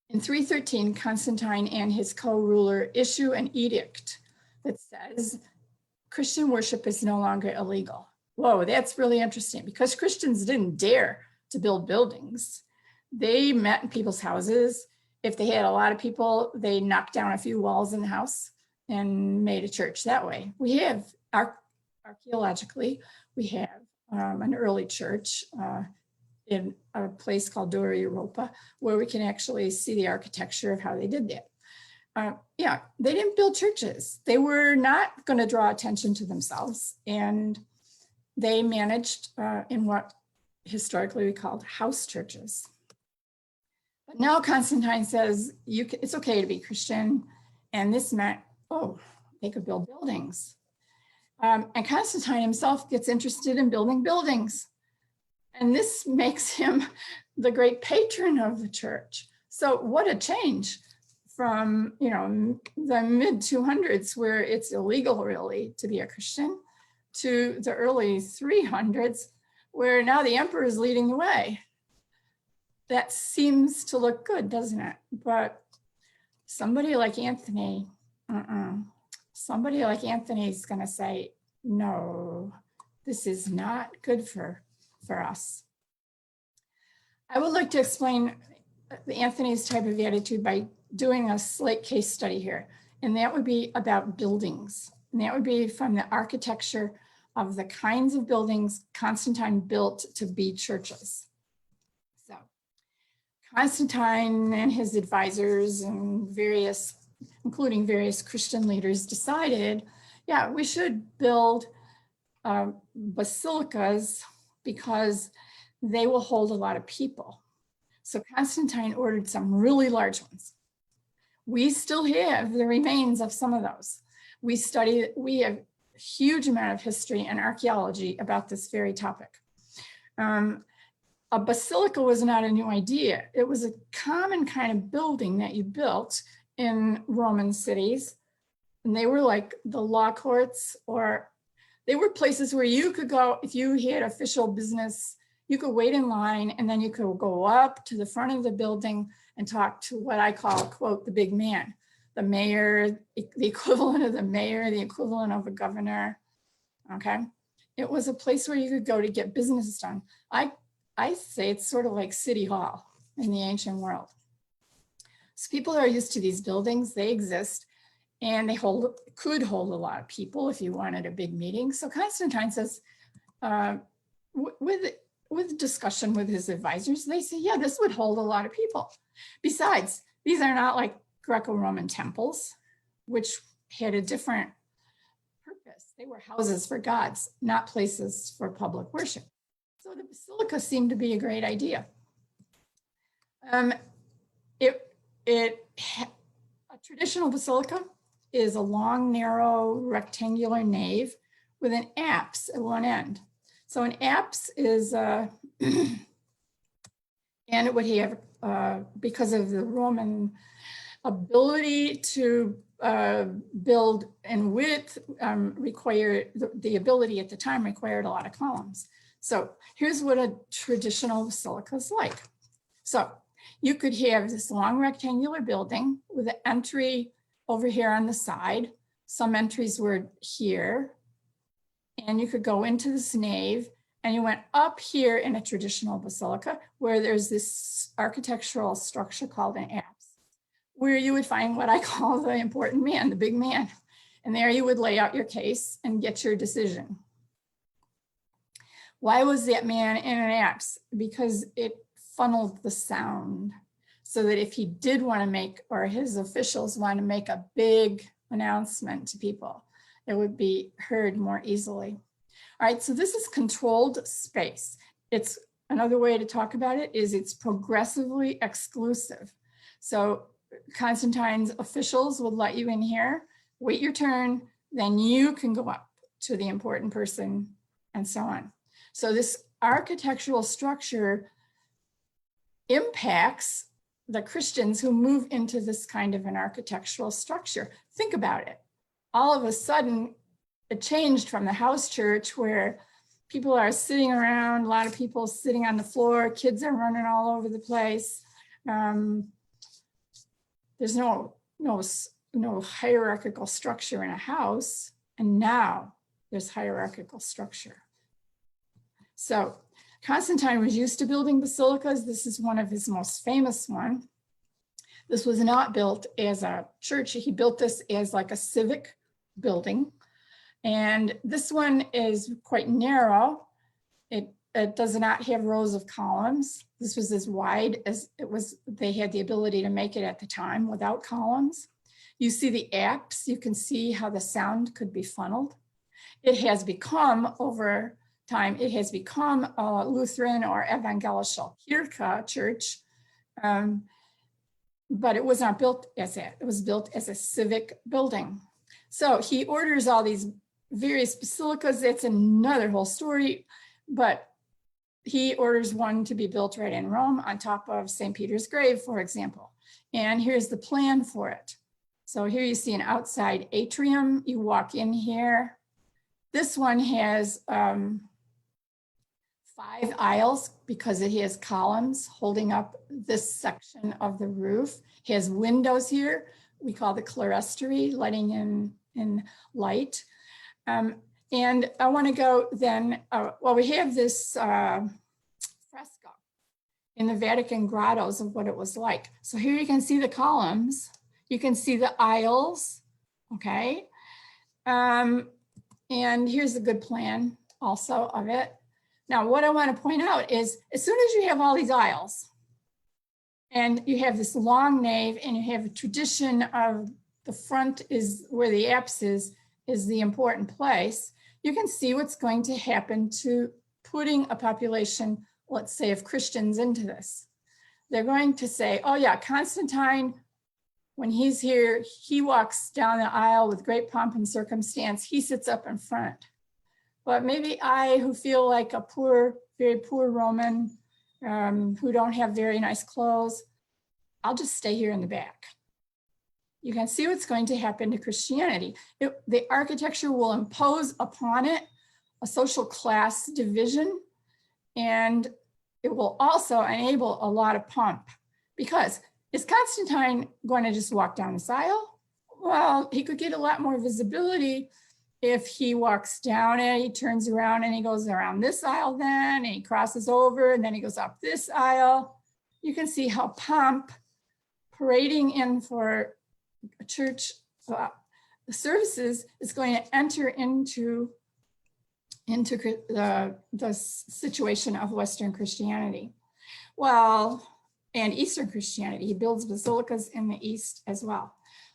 in 313, Constantine and his co-ruler issue an edict that says Christian worship is no longer illegal. Whoa, that's really interesting, because Christians didn't dare to build buildings. They met in people's houses. If they had a lot of people, they knocked down a few walls in the house and made a church that way. We have, archaeologically, we have an early church in a place called 𝗙𝗹ន់, where we can actually see the architecture of how they did that. Yeah, they didn't build churches. They were not going to draw attention to themselves. And they managed in what historically we called house churches. But now Constantine says it's okay to be Christian. And this meant, oh, they could build buildings. And Constantine himself gets interested in building buildings. And this makes him the great patron of the church. So what a change from, the mid 200s, where it's illegal really to be a Christian, to the early 300s, where now the emperor is leading the way. That seems to look good, doesn't it? But somebody like Anthony, somebody like Anthony is going to say, no, this is not good for us. I would like to explain Anthony's type of attitude by doing a slight case study here, and that would be about buildings. And that would be from the architecture of the kinds of buildings Constantine built to be churches. So Constantine and his advisors and including various Christian leaders, decided, yeah, we should build basilicas because they will hold a lot of people. So Constantine ordered some really large ones. We still have the remains of some of those. We have a huge amount of history and archaeology about this very topic. A basilica was not a new idea. It was a common kind of building that you built in Roman cities. And they were like the law courts, or they were places where you could go if you had official business. You could wait in line, and then you could go up to the front of the building and talk to what I call, quote, the big man, the mayor, the equivalent of the mayor, the equivalent of a governor, okay? It was a place where you could go to get business done. I say it's sort of like City Hall in the ancient world. So people are used to these buildings, they exist, and they could hold a lot of people if you wanted a big meeting. So Constantine says, with discussion with his advisors, they say, yeah, this would hold a lot of people. Besides, these are not like Greco-Roman temples, which had a different purpose. They were houses for gods, not places for public worship. So the basilica seemed to be a great idea. A traditional basilica is a long, narrow, rectangular nave with an apse at one end. So an apse is, and it would have, because of the Roman ability to build in width, required, the ability at the time required a lot of columns. So here's what a traditional basilica is like. So you could have this long rectangular building with an entry over here on the side. Some entries were here, and you could go into this nave, and you went up here in a traditional basilica where there's this architectural structure called an apse, where you would find what I call the important man, the big man. And there you would lay out your case and get your decision. Why was that man in an apse? Because it funneled the sound, so that if he did want to make, or his officials want to make a big announcement to people, it would be heard more easily. All right, so this is controlled space. It's another way to talk about it is it's progressively exclusive. So Constantine's officials will let you in here, wait your turn, then you can go up to the important person, and so on. So this architectural structure impacts the Christians who move into this kind of an architectural structure. Think about it. All of a sudden, it changed from the house church where people are sitting around, a lot of people sitting on the floor, kids are running all over the place. There's no hierarchical structure in a house, and now there's hierarchical structure. So Constantine was used to building basilicas. This is one of his most famous one. This was not built as a church. He built this as like a civic building. And this one is quite narrow. It does not have rows of columns. This was as wide as it was, they had the ability to make it at the time without columns. You see the apse, you can see how the sound could be funneled. It has become, over time, it has become a Lutheran or Evangelical Kirche church, but it was not built as that. It was built as a civic building. So he orders all these various basilicas. That's another whole story, but he orders one to be built right in Rome on top of St. Peter's grave, for example. And here's the plan for it. So here you see an outside atrium. You walk in here. This one has 5 aisles because it has columns holding up this section of the roof. It has windows here. We call the clerestory, letting in light. And I want to go then, well, we have this fresco in the Vatican grottos of what it was like. So here you can see the columns. You can see the aisles, okay? And here's a good plan also of it. Now, what I want to point out is as soon as you have all these aisles and you have this long nave and you have a tradition of the front is where the apse is the important place, you can see what's going to happen to putting a population, let's say, of Christians into this. They're going to say, oh yeah, Constantine, when he's here, he walks down the aisle with great pomp and circumstance. He sits up in front. But maybe I, who feel like a poor, very poor Roman, who don't have very nice clothes, I'll just stay here in the back. You can see what's going to happen to Christianity. The architecture will impose upon it a social class division, and it will also enable a lot of pomp. Because is Constantine going to just walk down this aisle? Well, he could get a lot more visibility if he walks down it, he turns around and he goes around this aisle then, and he crosses over, and then he goes up this aisle. You can see how pomp parading in for church services is going to enter into the situation of Western Christianity. Well, and Eastern Christianity. He builds basilicas in the East as well.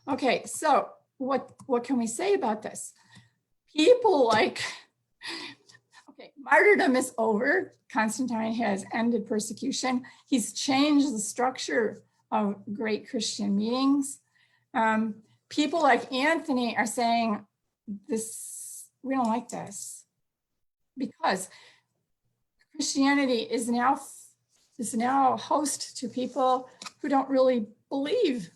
Okay, so what can we say about this? People like, okay, martyrdom is over. Constantine has ended persecution. He's changed the structure of great Christian meetings. People like Anthony are saying this we don't like this, because Christianity is now host to people who don't really believe.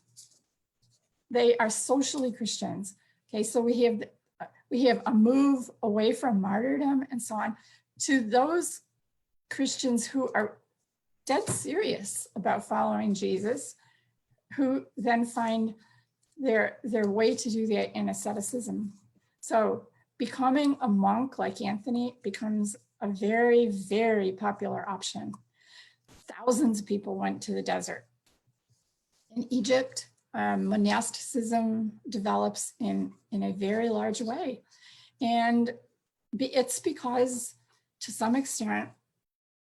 They are socially Christians. Okay, so we have a move away from martyrdom and so on to those Christians who are dead serious about following Jesus, who then find their way to do that in asceticism. So becoming a monk like Anthony becomes a very, very popular option. Thousands of people went to the desert. In Egypt, monasticism develops in a very large way. And it's because, to some extent,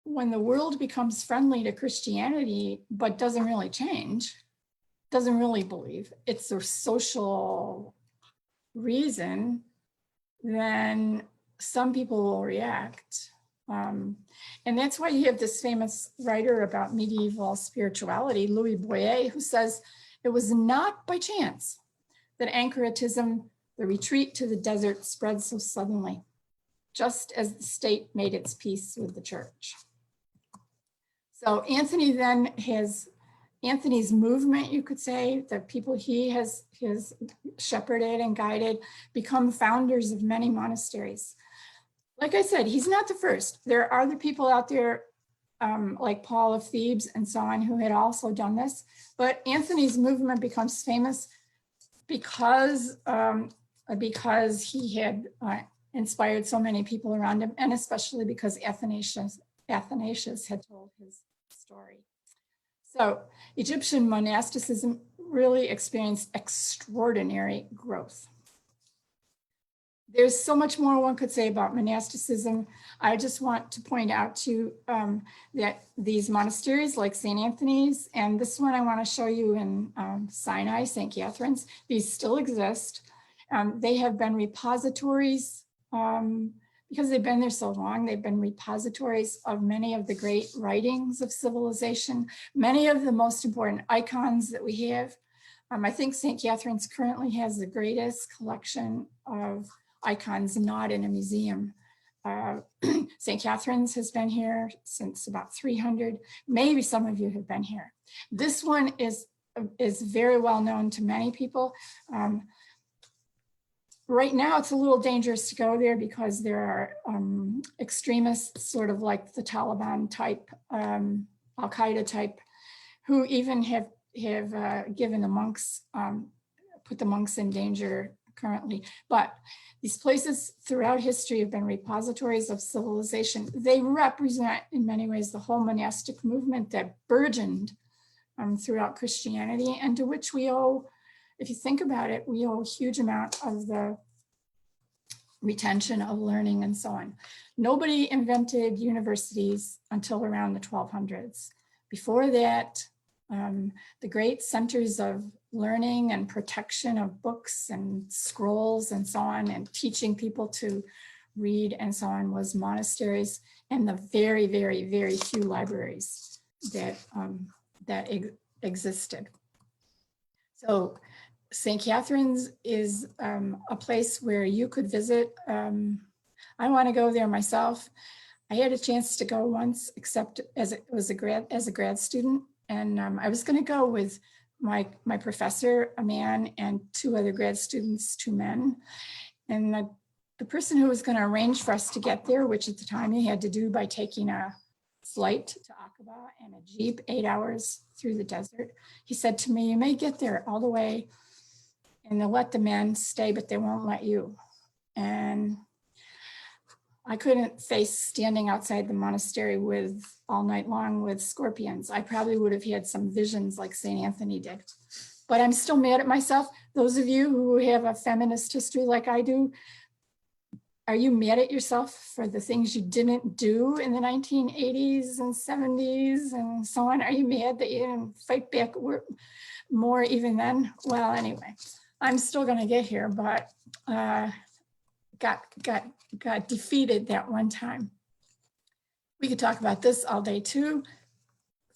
when the world becomes friendly to Christianity, but doesn't really change, doesn't really believe, it's a social reason, then some people will react. And that's why you have this famous writer about medieval spirituality, 𝗙𝗹liche, who says, it was not by chance that anchoritism, the retreat to the desert, spread so suddenly, just as the state made its peace with the church. So Anthony then has Anthony's movement, you could say, the people he has shepherded and guided, become founders of many monasteries. Like I said, he's not the first. There are other people out there like Paul of Thebes and so on who had also done this. But Anthony's movement becomes famous because he had inspired so many people around him, and especially because Athanasius had told his story. So Egyptian monasticism really experienced extraordinary growth. There's so much more one could say about monasticism. I just want to point out to that these monasteries like St. Anthony's, and this one I want to show you in Sinai, St. Catherine's, these still exist. They have been repositories, because they've been there so long, they've been repositories of many of the great writings of civilization, many of the most important icons that we have. I think St. Catherine's currently has the greatest collection of icons not in a museum. St. Catherine's has been here since about 300. Maybe some of you have been here. This one is very well known to many people. Right now, it's a little dangerous to go there because there are extremists, sort of like the Taliban type, Al-Qaeda type, who even have given the monks, put the monks in danger currently. But these places throughout history have been repositories of civilization. They represent, in many ways, the whole monastic movement that burgeoned throughout Christianity, and to which we owe, if you think about it, we owe a huge amount of the retention of learning and so on. Nobody invented universities until around the 1200s. Before that, the great centers of learning and protection of books and scrolls and so on, and teaching people to read and so on, was monasteries and the very, very, very few libraries that, existed. So St. Catherine's is a place where you could visit. I want to go there myself. I had a chance to go once, except as a grad student, and I was going to go with my professor, a man, and two other grad students, two men. And the person who was going to arrange for us to get there, which at the time you had to do by taking a flight to Aqaba and a Jeep, 8 hours through the desert, he said to me, "You may get there all the way and they'll let the men stay, but they won't let you." And I couldn't face standing outside the monastery all night long with scorpions. I probably would have had some visions like St. Anthony did. But I'm still mad at myself. Those of you who have a feminist history like I do, are you mad at yourself for the things you didn't do in the 1980s and 70s and so on? Are you mad that you didn't fight back more even then? Well, anyway, I'm still going to get here, but got defeated that one time. We could talk about this all day too.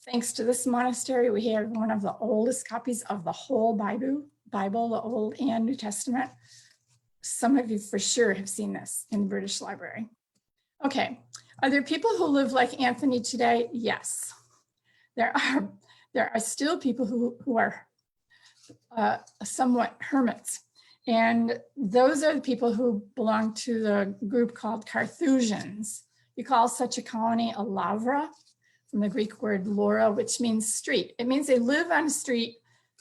Thanks to this monastery, we have one of the oldest copies of the whole Bible, the Old and New Testament. some of you for sure have seen this in the British Library. Okay, are there people who live like Anthony today? Yes, there are still people who are somewhat hermits. And those are the people who belong to the group called Carthusians. You call such a colony a lavra, from the Greek word laura, which means street. It means they live on a street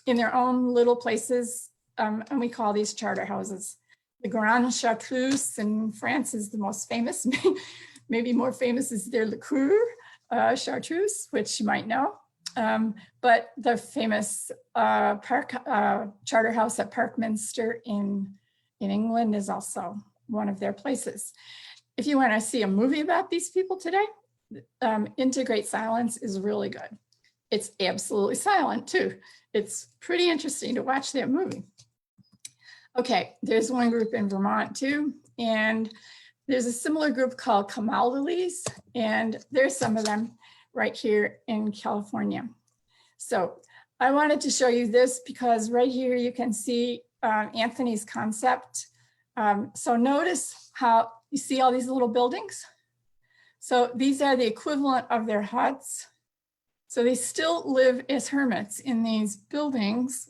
in their own little places, and we call these charter houses. The Grand Chartreuse in France is the most famous. Maybe more famous is their Le Cour Chartreuse, which you might know. But the famous charter house at Parkminster in England is also one of their places. If you want to see a movie about these people today, Into Great Silence is really good. It's absolutely silent too. It's pretty interesting to watch that movie. Okay, there's one group in Vermont too, and there's a similar group called 𝗙𝗹ល់, and there's some of them right here in California. So I wanted to show you this because right here you can see Anthony's concept. So notice how you see all these little buildings. So these are the equivalent of their huts. So they still live as hermits in these buildings.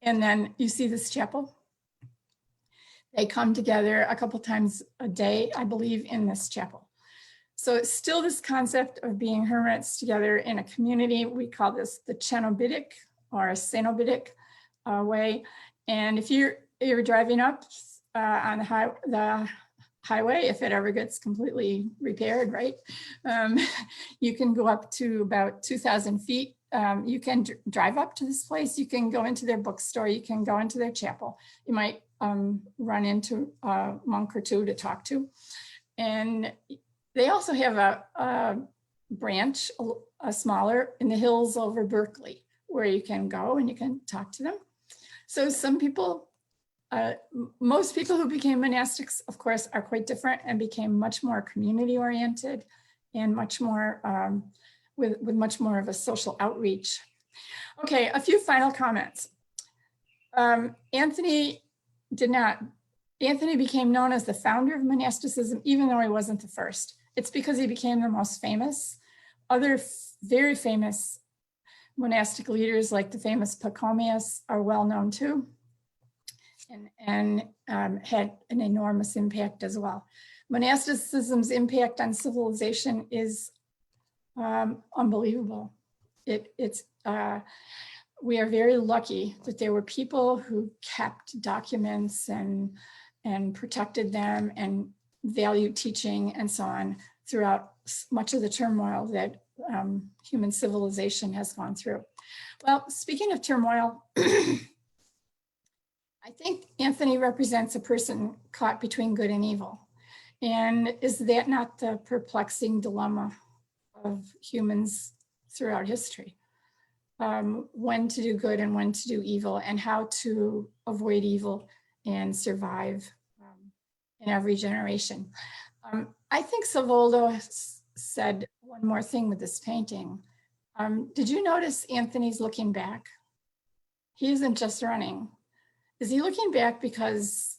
And then you see this chapel. They come together a couple times a day, I believe, in this chapel. So it's still this concept of being hermits together in a community. We call this the Cenobitic or Cenobitic way. And if you're driving up on the highway, if it ever gets completely repaired, right? You can go up to about 2,000 feet. You can drive up to this place. You can go into their bookstore. You can go into their chapel. You might run into a monk or two to talk to. And they also have a branch, a smaller, in the hills over Berkeley, where you can go and you can talk to them. So some people, most people who became monastics, of course, are quite different and became much more community oriented and much more, with much more of a social outreach. Okay, a few final comments. Anthony became known as the founder of monasticism, even though he wasn't the first. It's because he became the most famous. Other very famous monastic leaders like the famous Pachomius are well known too, and had an enormous impact as well. Monasticism's impact on civilization is unbelievable. We are very lucky that there were people who kept documents and protected them and valued teaching and so on throughout much of the turmoil that human civilization has gone through. Well, speaking of turmoil, I think Anthony represents a person caught between good and evil. And is that not the perplexing dilemma of humans throughout history? When to do good and when to do evil, and how to avoid evil and survive in every generation. I think Savoldo said one more thing with this painting. Did you notice Anthony's looking back? He isn't just running. Is he looking back because,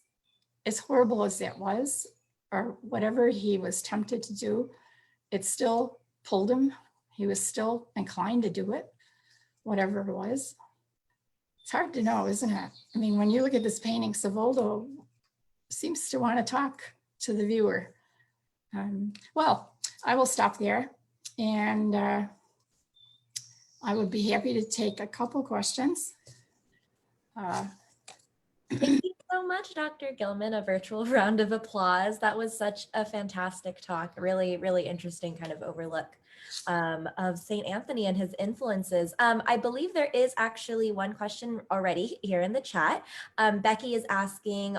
as horrible as that was, or whatever he was tempted to do, it still pulled him? He was still inclined to do it, whatever it was. It's hard to know, isn't it? I mean, when you look at this painting, Savoldo seems to want to talk to the viewer. Well, I will stop there, and I would be happy to take a couple questions. Thank you so much, Dr. Gilman. A virtual round of applause. That was such a fantastic talk. Really, really interesting kind of overlook of St. Anthony and his influences. I believe there is actually one question already here in the chat. Becky is asking,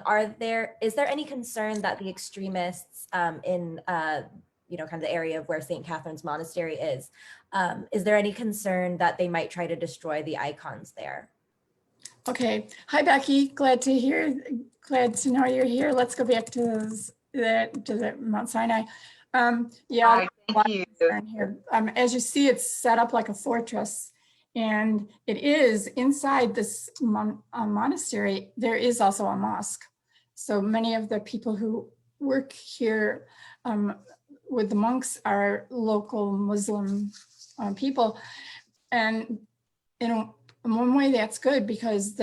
is there any concern that the extremists in kind of the area of where St. Catherine's Monastery is there any concern that they might try to destroy the icons there? Okay, hi Becky, glad to know you're here. Let's go back to the Mount Sinai. Yeah, hi, thank you. here. As you see, it's set up like a fortress, And it is inside this monastery, there is also a mosque. So many of the people who work here with the monks are local Muslim people. And in one way that's good, because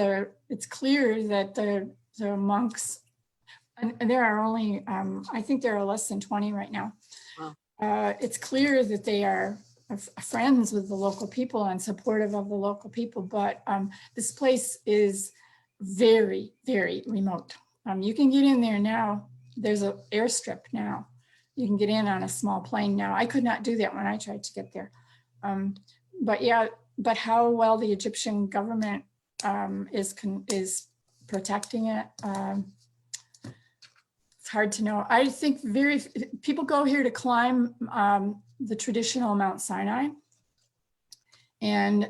it's clear that the monks, and there are only, I think there are less than 20 right now. Wow. It's clear that they are friends with the local people and supportive of the local people, but this place is very, very remote. You can get in there now. There's an airstrip now. You can get in on a small plane now. I could not do that when I tried to get there. But yeah, but how well the Egyptian government is protecting it, it's hard to know. I think people go here to climb the traditional Mount Sinai, and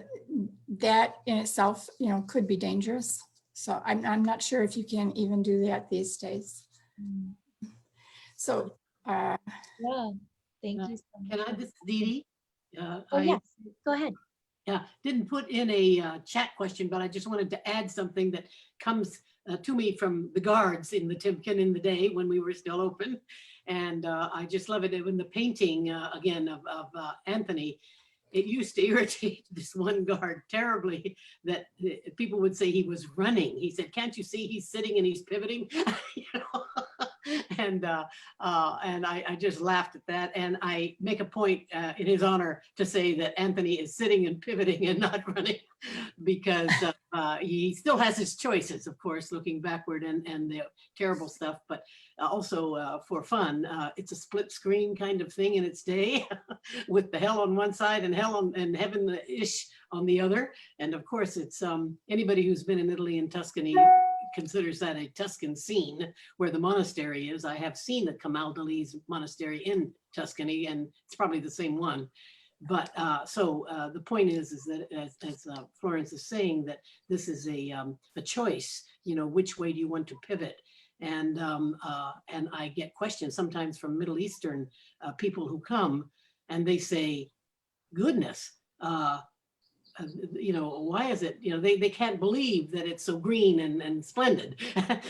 that in itself, could be dangerous. So I'm not sure if you can even do that these days. So yeah, thank you so much. Can I, this is Dee Dee. Yes, go ahead. Yeah, didn't put in a chat question, but I just wanted to add something that comes to me from the guards in the Timken in the day when we were still open. And I just love it. In the painting, again, of Anthony, it used to irritate this one guard terribly that people would say he was running. He said, "Can't you see he's sitting and he's pivoting?" And I just laughed at that. And I make a point in his honor to say that Anthony is sitting and pivoting and not running, because he still has his choices, of course, looking backward and the terrible stuff, but also for fun. It's a split screen kind of thing in its day with the hell on one side and hell on, and heaven-ish on the other. And of course, it's anybody who's been in Italy and Tuscany considers that a Tuscan scene where the monastery is. I have seen the Camaldolese monastery in Tuscany, and it's probably the same one. But the point is that as Florence is saying, that this is a choice, which way do you want to pivot? And I get questions sometimes from Middle Eastern people who come, and they say, goodness, why is it, they can't believe that it's so green and splendid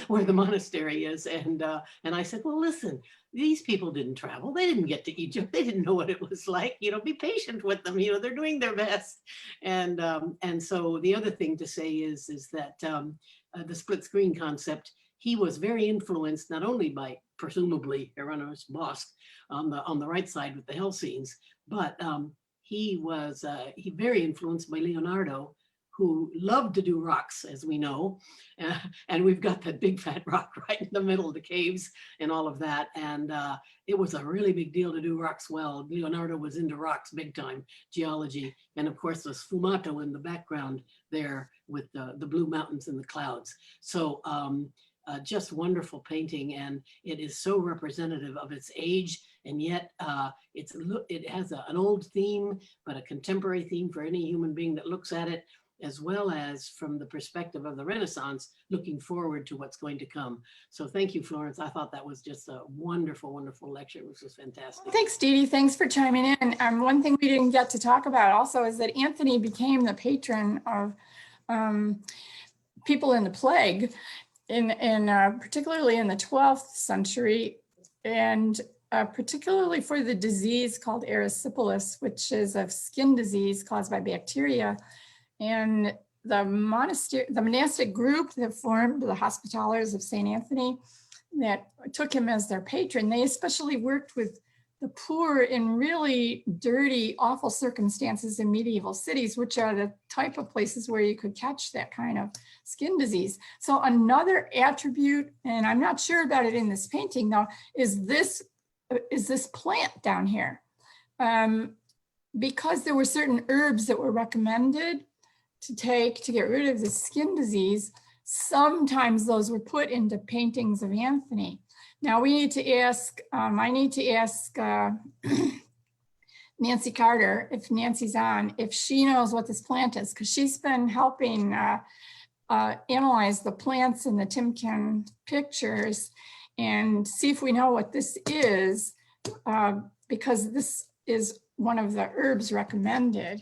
where the monastery is. And I said, well, listen, these people didn't travel. They didn't get to Egypt. They didn't know what it was like. Be patient with them. They're doing their best. And so the other thing to say is that the split screen concept, he was very influenced not only by presumably Hieronymus Bosch on the right side with the hell scenes, but he was very influenced by Leonardo, who loved to do rocks, as we know. And we've got that big fat rock right in the middle of the caves and all of that. And it was a really big deal to do rocks well. Leonardo was into rocks big time, geology. And of course, the sfumato in the background there with the blue mountains and the clouds. So just wonderful painting. And it is so representative of its age. And yet it has an old theme, but a contemporary theme for any human being that looks at it, as well as from the perspective of the Renaissance, looking forward to what's going to come. So thank you, Florence. I thought that was just a wonderful, wonderful lecture. It was just fantastic. Thanks, Dee Dee. Thanks for chiming in. One thing we didn't get to talk about also is that Anthony became the patron of people in the plague, particularly in the 12th century, and particularly for the disease called erysipelas, which is a skin disease caused by bacteria. And the monastic group that formed the Hospitallers of St. Anthony that took him as their patron, they especially worked with the poor in really dirty, awful circumstances in medieval cities, which are the type of places where you could catch that kind of skin disease. So another attribute, and I'm not sure about it in this painting though, is this plant down here. Because there were certain herbs that were recommended to take to get rid of the skin disease, sometimes those were put into paintings of Anthony. Now we need to ask, I need to ask Nancy Carter, if Nancy's on, if she knows what this plant is, because she's been helping analyze the plants in the Timken pictures and see if we know what this is, because this is one of the herbs recommended.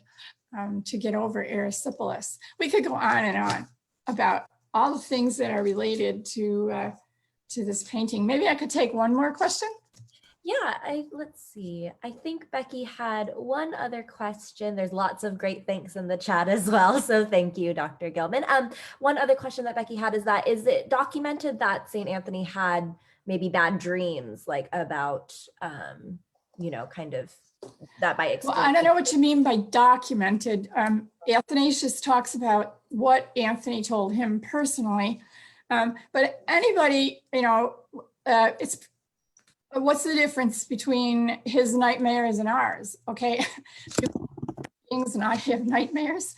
to get over erysipelas. We could go on and on about all the things that are related to this painting. Maybe I could take one more question. Yeah, let's see. I think Becky had one other question. There's lots of great thanks in the chat as well. So thank you, Dr. Gilman. One other question that Becky had is it documented that St. Anthony had maybe bad dreams, like about, you know, kind of that by experience? Well, I don't know what you mean by documented. Athanasius talks about what Anthony told him personally. But anybody, you know, what's the difference between his nightmares and ours? Okay, things and I have nightmares.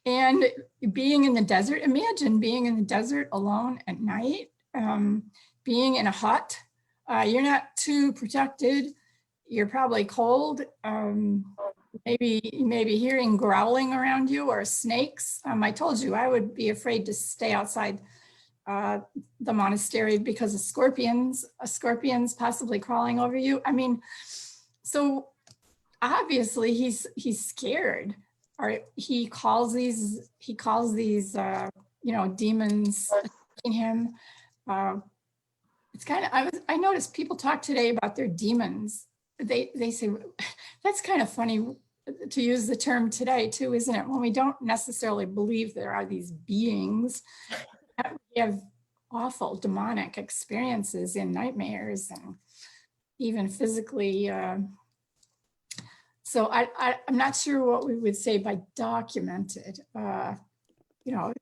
And being in the desert, imagine being in the desert alone at night, being in a hut. You're not too protected. You're probably cold. Maybe hearing growling around you or snakes. I told you I would be afraid to stay outside the monastery because of scorpions possibly crawling over you. I mean, so obviously he's scared, or he calls these you know, demons attacking him. It's kind of, I noticed people talk today about their demons. They say that's kind of funny to use the term today too, isn't it? When we don't necessarily believe there are these beings. We have awful demonic experiences in nightmares and even physically. So I'm not sure what we would say by documented. You know,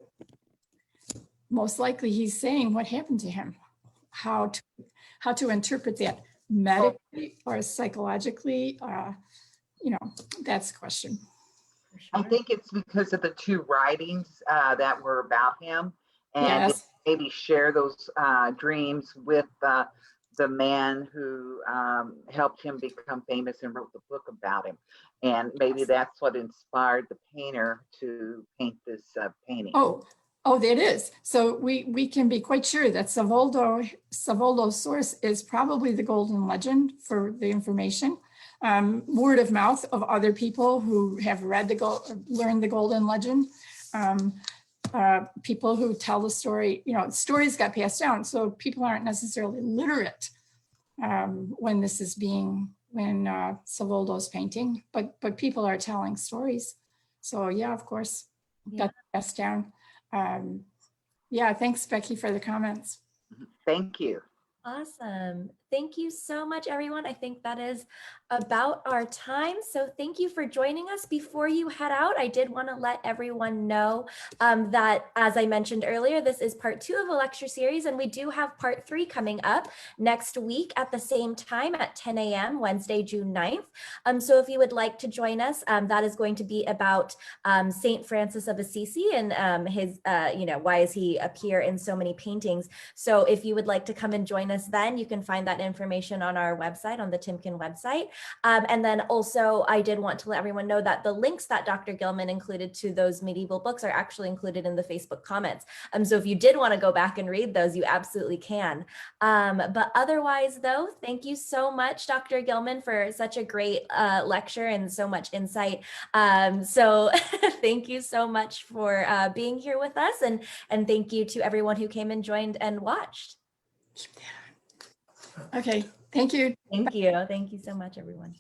most likely he's saying what happened to him, how to interpret that medically or psychologically. You know, that's the question. I think it's because of the two writings that were about him, and Yes. maybe share those dreams with the man who helped him become famous and wrote the book about him. And maybe that's what inspired the painter to paint this painting. Oh, that is. So we can be quite sure that Savoldo's source is probably the Golden Legend for the information. Word of mouth of other people who have learned the Golden Legend. People who tell the story, you know, stories got passed down, so people aren't necessarily literate when Savoldo's painting, but people are telling stories. So yeah, of course, got passed down. Yeah, thanks, Becky, for the comments. Thank you. Awesome. Thank you so much, everyone. I think that is about our time. So thank you for joining us. Before you head out, I did want to let everyone know that, as I mentioned earlier, this is part 2 of a lecture series, and we do have part 3 coming up next week at the same time at 10 a.m. Wednesday, June 9th. So if you would like to join us, that is going to be about St. Francis of Assisi and his, you know, why does he appear in so many paintings? So if you would like to come and join us then, you can find that information on our website, on the Timken website. And then also, I did want to let everyone know that the links that Dr. Gilman included to those medieval books are actually included in the Facebook comments. So if you did want to go back and read those, you absolutely can. But otherwise, though, thank you so much, Dr. Gilman, for such a great lecture and so much insight. So thank you so much for being here with us, and thank you to everyone who came and joined and watched. Okay, thank you. Thank you. Thank you so much, everyone.